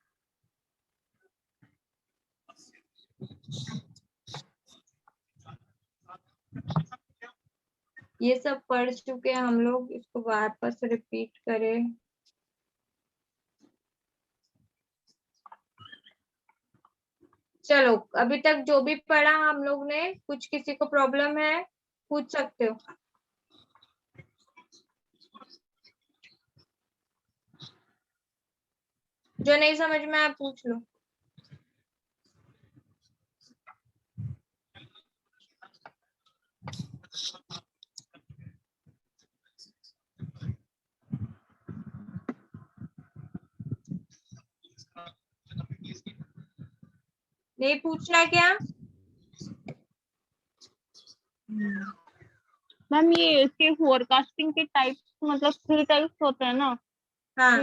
Speaker 2: ये सब पढ़ चुके हैं हम लोग, इसको वापस रिपीट करें। चलो, अभी तक जो भी पढ़ा हम लोग ने, कुछ किसी को प्रॉब्लम है पूछ सकते हो। जो नहीं समझ में आया पूछ लो। नहीं पूछना क्या?
Speaker 1: मैम ये इसके फोरकास्टिंग के टाइप मतलब 3 टाइप्स होते हैं ना?
Speaker 2: हाँ,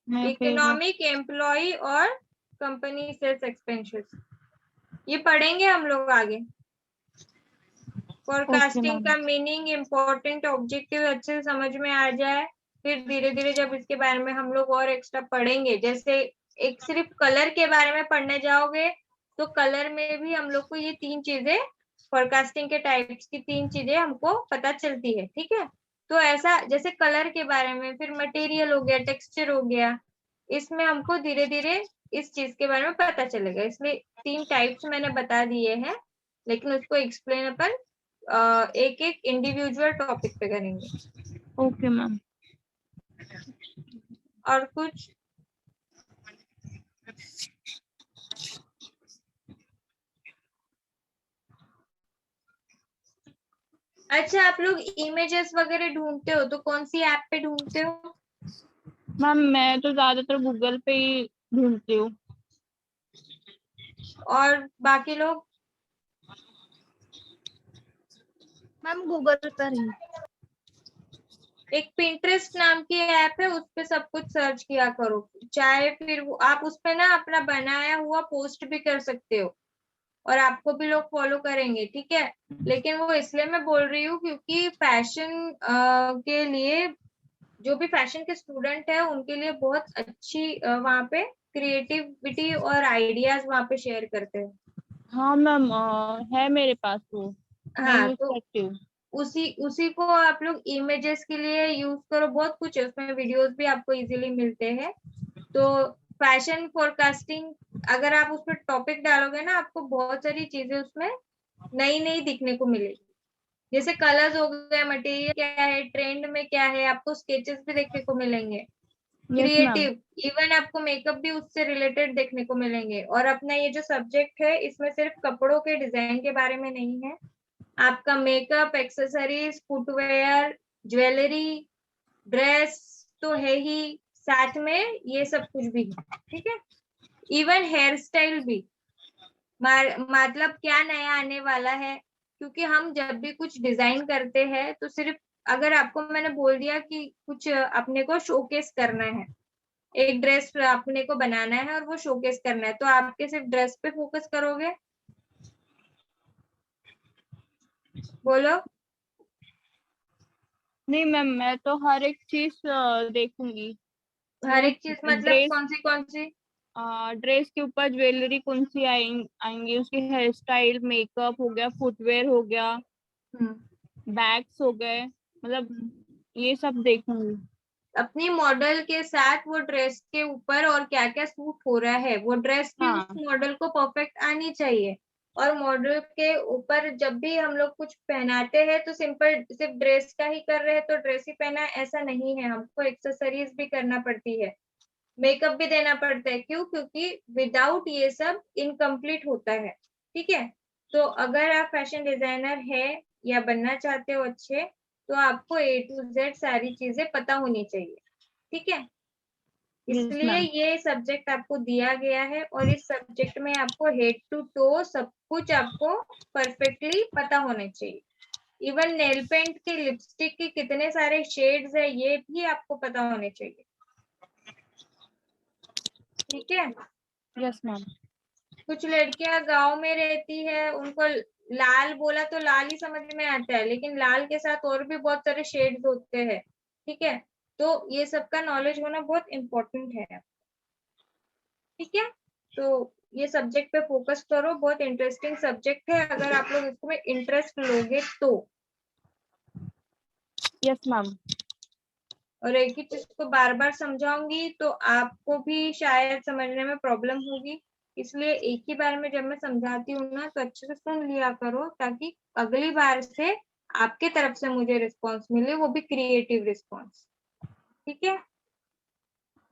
Speaker 1: मैं
Speaker 2: इकोनॉमिक, एम्प्लॉय और कंपनी सेल्स एक्सपेंशन, ये पढ़ेंगे हम लोग आगे। फोरकास्टिंग का मीनिंग, इम्पोर्टेंट ऑब्जेक्टिव अच्छे से समझ में आ जाए, फिर धीरे धीरे जब इसके बारे में हम लोग और एक्स्ट्रा पढ़ेंगे, जैसे एक सिर्फ कलर के बारे में पढ़ने जाओगे तो कलर में भी हम लोग को ये 3 चीजें, फोरकास्टिंग के टाइप्स की 3 चीजें हमको पता चलती है, ठीक है। तो ऐसा जैसे कलर के बारे में, फिर मटेरियल हो गया, टेक्सचर हो गया, इसमें हमको धीरे धीरे इस चीज के बारे में पता चलेगा। इसलिए 3 टाइप्स मैंने बता दिए हैं, लेकिन उसको एक्सप्लेन अपन एक एक इंडिविजुअल टॉपिक पे करेंगे।
Speaker 1: Okay ma'am.
Speaker 2: और कुछ? अच्छा, आप लोग इमेजेस वगैरह ढूंढते हो तो कौन सी ऐप पे ढूंढते हो?
Speaker 1: मैम मैं तो ज्यादातर गूगल पे ही ढूंढती हूँ।
Speaker 2: और बाकी लोग?
Speaker 3: मैम गूगल पर ही।
Speaker 2: एक पिंटरेस्ट नाम की ऐप है, उस पे सब कुछ सर्च किया करो, चाहे फिर वो आप उस पे ना अपना बनाया हुआ पोस्ट भी कर सकते हो और आपको भी लोग फॉलो करेंगे, ठीक है। लेकिन वो इसलिए मैं बोल रही हूँ क्योंकि फैशन के लिए, जो भी फैशन के स्टूडेंट है उनके लिए बहुत अच्छी वहाँ पे क्रिएटिविटी और आइडियाज वहाँ पे शेयर करते हैं।
Speaker 1: हाँ मैम, है मेरे पास वो, मैं
Speaker 2: हाँ,
Speaker 1: यूज
Speaker 2: तो
Speaker 1: करती हूँ।
Speaker 2: उसी उसी को आप लोग इमेजेस के लिए यूज करो, बहुत कुछ है उसमें, वीडियोस भी आपको इजीली मिलते हैं। तो फैशन फोरकास्टिंग अगर आप उसमें टॉपिक डालोगे ना, आपको बहुत सारी चीजें उसमें नई नई दिखने को मिलेगी। जैसे कलर्स हो गए, मटेरियल क्या है, ट्रेंड में क्या है, आपको स्केचेस भी देखने को मिलेंगे,
Speaker 1: यस मैम।
Speaker 2: क्रिएटिव, इवन आपको मेकअप भी उससे रिलेटेड देखने को मिलेंगे। और अपना ये जो सब्जेक्ट है इसमें सिर्फ कपड़ों के डिजाइन के बारे में नहीं है, आपका makeup, accessories, footwear, jewellery, dress तो है ही, साथ में ये सब कुछ भी है, ठीक है। इवन हेयर स्टाइल भी, मतलब क्या नया आने वाला है, क्योंकि हम जब भी कुछ डिजाइन करते हैं तो सिर्फ, अगर आपको मैंने बोल दिया कि कुछ अपने को शोकेस करना है, एक ड्रेस अपने को बनाना है और वो शोकेस करना है, तो आपके सिर्फ ड्रेस पे फोकस करोगे? बोलो।
Speaker 1: नहीं मैम, मैं तो हर एक चीज देखूंगी।
Speaker 2: हर एक चीज मतलब
Speaker 1: ड्रेस,
Speaker 2: कौन सी?
Speaker 1: ड्रेस के ऊपर ज्वेलरी कौन सी आएंगी, उसकी हेयर स्टाइल, मेकअप हो गया, फुटवेयर हो गया, बैग्स हो गए, मतलब ये सब देखूंगी।
Speaker 2: अपनी मॉडल के साथ वो ड्रेस के ऊपर और क्या क्या सूट हो रहा है, वो ड्रेस भी उस
Speaker 1: हाँ।
Speaker 2: मॉडल को परफेक्ट आनी चाहिए। और मॉडल के ऊपर जब भी हम लोग कुछ पहनाते हैं तो सिंपल सिर्फ ड्रेस का ही कर रहे हैं तो ड्रेस ही पहना है, ऐसा नहीं है, हमको एक्सेसरीज भी करना पड़ती है, मेकअप भी देना पड़ता है। क्यों? क्योंकि विदाउट ये सब इनकम्प्लीट होता है, ठीक है। तो अगर आप फैशन डिजाइनर है या बनना चाहते हो अच्छे, तो आपको A to Z सारी चीजें पता होनी चाहिए, ठीक है।
Speaker 1: यस
Speaker 2: इसलिए
Speaker 1: मैम।
Speaker 2: ये सब्जेक्ट आपको दिया गया है और इस सब्जेक्ट में आपको हेड टू टो सब कुछ आपको परफेक्टली पता होना चाहिए। इवन नेल पेंट के, लिपस्टिक के कितने सारे शेड्स है ये भी आपको पता होने चाहिए, ठीक है।
Speaker 1: Yes ma'am.
Speaker 2: कुछ लड़कियां गांव में रहती है, उनको लाल बोला तो लाल ही समझ में आता है, लेकिन लाल के साथ और भी बहुत सारे शेड्स होते हैं, ठीक है। तो ये सब का नॉलेज होना बहुत इम्पोर्टेंट है, ठीक है। तो ये सब्जेक्ट पे फोकस करो, बहुत इंटरेस्टिंग सब्जेक्ट है अगर आप लोग इसमें इंटरेस्ट लोगे तो।
Speaker 1: Yes ma'am.
Speaker 2: और एक ही चीज को बार बार समझाऊंगी तो आपको भी शायद समझने में प्रॉब्लम होगी, इसलिए एक ही बार में जब मैं समझाती हूँ ना तो अच्छे से सुन लिया करो, ताकि अगली बार से आपके तरफ से मुझे रिस्पॉन्स मिले, वो भी क्रिएटिव रिस्पॉन्स, ठीक है।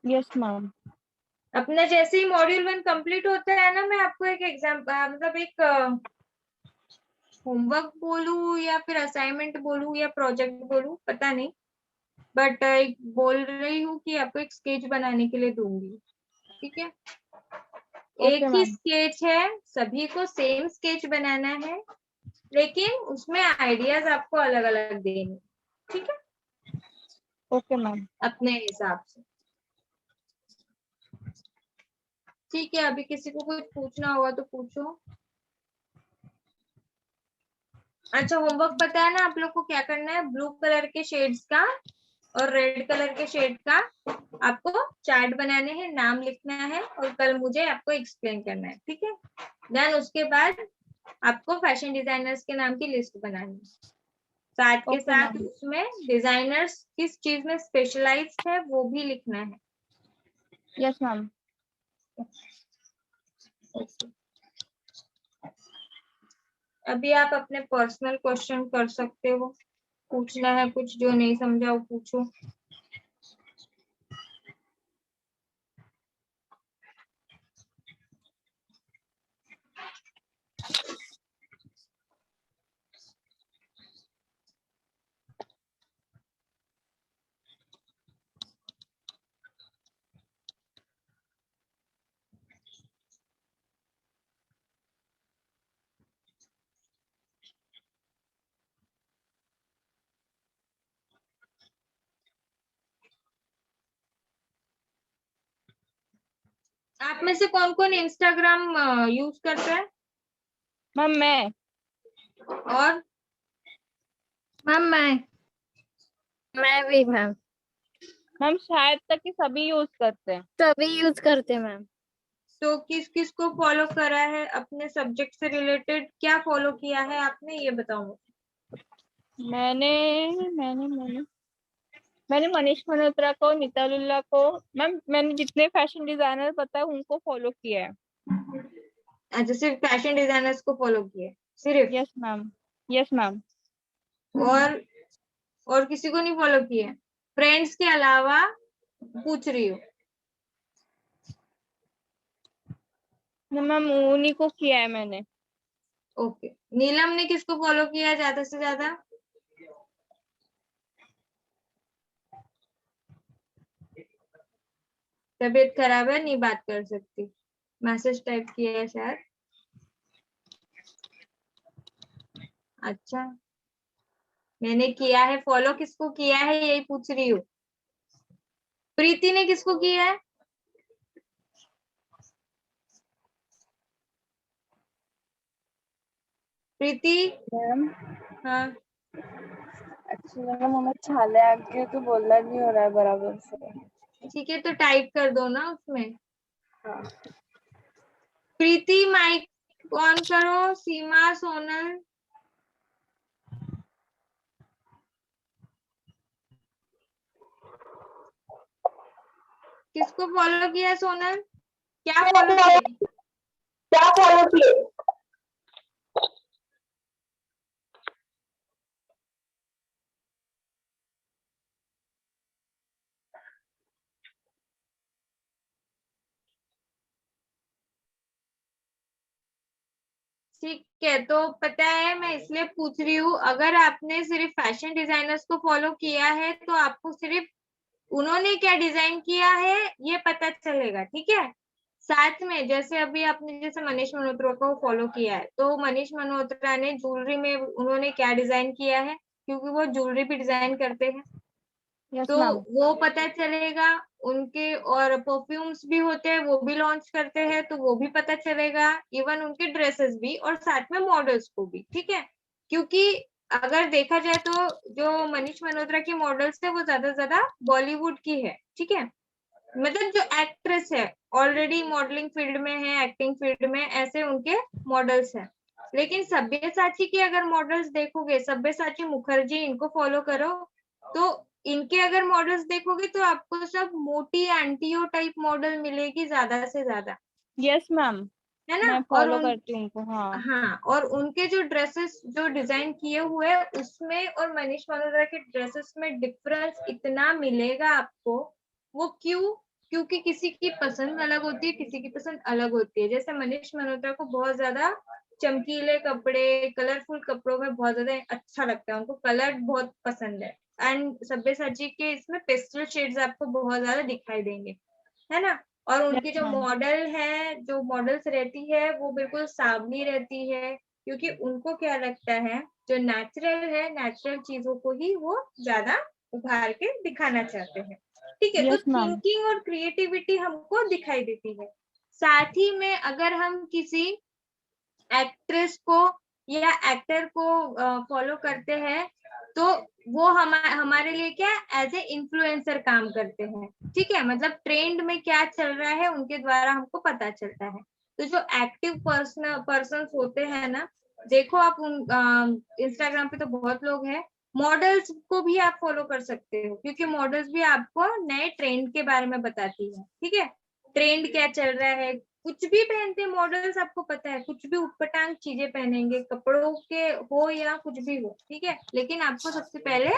Speaker 1: Yes ma'am.
Speaker 2: अपना जैसे ही मॉड्यूल 1 कंप्लीट होता है ना, मैं आपको एक मतलब एक होमवर्क बोलूं या फिर असाइनमेंट बोलूं या प्रोजेक्ट बोलूं, पता नहीं, बट बोल रही हूँ कि आपको एक स्केच बनाने के लिए दूंगी, ठीक है। एक
Speaker 1: ओके
Speaker 2: ही
Speaker 1: मैम।
Speaker 2: स्केच है, सभी को सेम स्केच बनाना है, लेकिन उसमें आइडियाज आपको अलग अलग देने, ठीक है,
Speaker 1: ओके मैम।
Speaker 2: अपने हिसाब से, ठीक है। अभी किसी को कुछ पूछना होगा तो पूछो। अच्छा, होमवर्क पता है ना आप लोग को क्या करना है? ब्लू कलर के शेड्स का और रेड कलर के शेड का आपको चार्ट बनाने हैं, नाम लिखना है और कल मुझे आपको एक्सप्लेन करना है, ठीक है। देन उसके बाद आपको फैशन डिजाइनर्स के नाम की लिस्ट बनानी है, साथ के
Speaker 1: Okay,
Speaker 2: साथ
Speaker 1: ma'am.
Speaker 2: उसमें डिजाइनर्स किस चीज में स्पेशलाइज्ड है वो भी लिखना है।
Speaker 1: Yes, ma'am.
Speaker 2: अभी आप अपने पर्सनल क्वेश्चन कर सकते हो, पूछना है कुछ जो नहीं समझा वो पूछो। आप में से कौन कौन इंस्टाग्राम यूज करता है?
Speaker 1: मैम मैं
Speaker 2: और
Speaker 3: मैम मैं भी मैम,
Speaker 1: मैम शायद तक कि सभी यूज करते हैं।
Speaker 3: सभी यूज करते हैं मैम।
Speaker 2: तो किस किस को फॉलो करा है, अपने सब्जेक्ट से रिलेटेड क्या फॉलो किया है आपने, ये बताओ।
Speaker 1: मैंने मैंने मैंने मैंने मनीष मल्होत्रा को, नीता लुल्ला को, मैम मैंने जितने फैशन डिजाइनर पता है उनको फॉलो किया है।
Speaker 2: अच्छा, सिर्फ फैशन डिजाइनर्स को फॉलो किया है सिर्फ?
Speaker 1: Yes ma'am, yes ma'am.
Speaker 2: और किसी को नहीं फॉलो किया? फ्रेंड्स के अलावा पूछ रही हूँ।
Speaker 1: मैम उन्हीं को किया है मैंने।
Speaker 2: ओके, नीलम ने किसको फॉलो किया है ज्यादा से ज्यादा? तबीयत खराब है, नहीं बात कर सकती, मैसेज टाइप किया है शायद। अच्छा, मैंने किया है फॉलो, किसको किया है यही पूछ रही हूँ। प्रीति ने किसको किया है? प्रीति?
Speaker 5: मैम
Speaker 2: हाँ,
Speaker 5: एक्चुअली मैम हमें छाले आ गए तो बोलना नहीं हो रहा है बराबर से।
Speaker 2: ठीक है, तो टाइप कर दो ना उसमें।
Speaker 5: हाँ।
Speaker 2: प्रीति माइक ऑन करो, सीमा, सोनल। किसको फॉलो किया सोनल? क्या फॉलो किया?
Speaker 4: क्या फॉलो किए?
Speaker 2: ठीक है, तो पता है मैं इसलिए पूछ रही हूँ, अगर आपने सिर्फ फैशन डिजाइनर्स को फॉलो किया है तो आपको सिर्फ उन्होंने क्या डिजाइन किया है ये पता चलेगा, ठीक है। साथ में जैसे अभी आपने जैसे मनीष मल्होत्रा को फॉलो किया है, तो मनीष मल्होत्रा ने ज्वेलरी में उन्होंने क्या डिजाइन किया है, क्योंकि वो ज्वेलरी भी डिजाइन करते हैं,
Speaker 1: यस
Speaker 2: तो
Speaker 1: मैम।
Speaker 2: वो पता चलेगा उनके। और परफ्यूम्स भी होते हैं, वो भी लॉन्च करते हैं, तो वो भी पता चलेगा। इवन उनके ड्रेसेस भी, और साथ में मॉडल्स को भी, ठीक है। क्योंकि अगर देखा जाए तो जो मनीष मल्होत्रा की मॉडल्स है वो ज्यादा से ज्यादा बॉलीवुड की है, ठीक है। मतलब जो एक्ट्रेस है, ऑलरेडी मॉडलिंग फील्ड में है, एक्टिंग फील्ड में, ऐसे उनके मॉडल्स हैं। लेकिन सब्यसाची की अगर मॉडल्स देखोगे, सब्यसाची मुखर्जी, इनको फॉलो करो, तो इनके अगर मॉडल्स देखोगे तो आपको सब मोटी आंटियों टाइप मॉडल मिलेगी ज्यादा से ज्यादा,
Speaker 1: यस मैम,
Speaker 2: है ना।
Speaker 1: मैं
Speaker 2: और
Speaker 1: फॉलो करती हूँ उनको। हाँ
Speaker 2: हाँ, और उनके जो ड्रेसेस जो डिजाइन किए हुए हैं उसमें और मनीष मल्होत्रा के ड्रेसेस में डिफरेंस इतना मिलेगा आपको। वो क्यों? क्योंकि किसी की पसंद अलग होती है, किसी की पसंद अलग होती है। जैसे मनीष मल्होत्रा को बहुत ज्यादा चमकीले कपड़े, कलरफुल कपड़ों में बहुत ज्यादा अच्छा लगता है, उनको कलर बहुत पसंद है। एंड सब्यसाची के इसमें पेस्टल शेड्स आपको बहुत ज्यादा दिखाई देंगे, है ना। और उनकी
Speaker 1: यस
Speaker 2: जो
Speaker 1: मैम।
Speaker 2: मॉडल है, जो मॉडल्स रहती है वो बिल्कुल सावली रहती है, क्योंकि उनको क्या लगता है, जो नेचुरल है, नेचुरल चीजों को ही वो ज्यादा उभार के दिखाना चाहते हैं, ठीक है। तो
Speaker 1: यस मैम।
Speaker 2: थिंकिंग और क्रिएटिविटी हमको दिखाई देती है। साथ ही में अगर हम किसी एक्ट्रेस को या एक्टर को फॉलो करते हैं तो वो हमारे लिए क्या एज ए इन्फ्लुएंसर काम करते हैं, ठीक है। मतलब ट्रेंड में क्या चल रहा है उनके द्वारा हमको पता चलता है। तो जो एक्टिव पर्सन होते हैं ना, देखो आप उन इंस्टाग्राम पे तो बहुत लोग हैं, मॉडल्स को भी आप फॉलो कर सकते हो, क्योंकि मॉडल्स भी आपको नए ट्रेंड के बारे में बताती है, ठीक है। ट्रेंड क्या चल रहा है, कुछ भी पहनते मॉडल्स, आपको पता है कुछ भी उटपटांग चीजें पहनेंगे, कपड़ों के हो या कुछ भी हो, ठीक है। लेकिन आपको सबसे पहले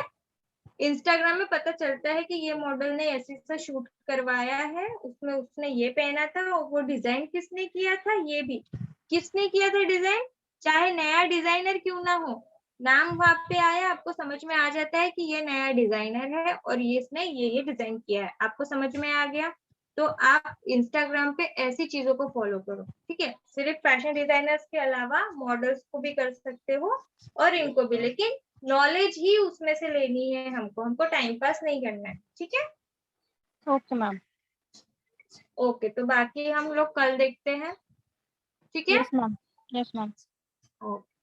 Speaker 2: इंस्टाग्राम में पता चलता है कि ये मॉडल ने ऐसे सा शूट करवाया है, उसमें उसने ये पहना था, और वो डिजाइन किसने किया था, ये भी किसने किया था डिजाइन, चाहे नया डिजाइनर क्यों ना हो, नाम वहां पे आया, आपको समझ में आ जाता है कि ये नया डिजाइनर है और ये इसने ये डिजाइन किया है, आपको समझ में आ गया। तो आप इंस्टाग्राम पे ऐसी चीजों को फॉलो करो, ठीक है। सिर्फ फैशन डिजाइनर्स के अलावा मॉडल्स को भी कर सकते हो और इनको भी, लेकिन नॉलेज ही उसमें से लेनी है हमको टाइम पास नहीं करना है, ठीक है।
Speaker 1: Okay ma'am.
Speaker 2: ओके, तो बाकी हम लोग कल देखते हैं, ठीक है।
Speaker 1: Yes ma'am. Yes ma'am.
Speaker 2: Okay.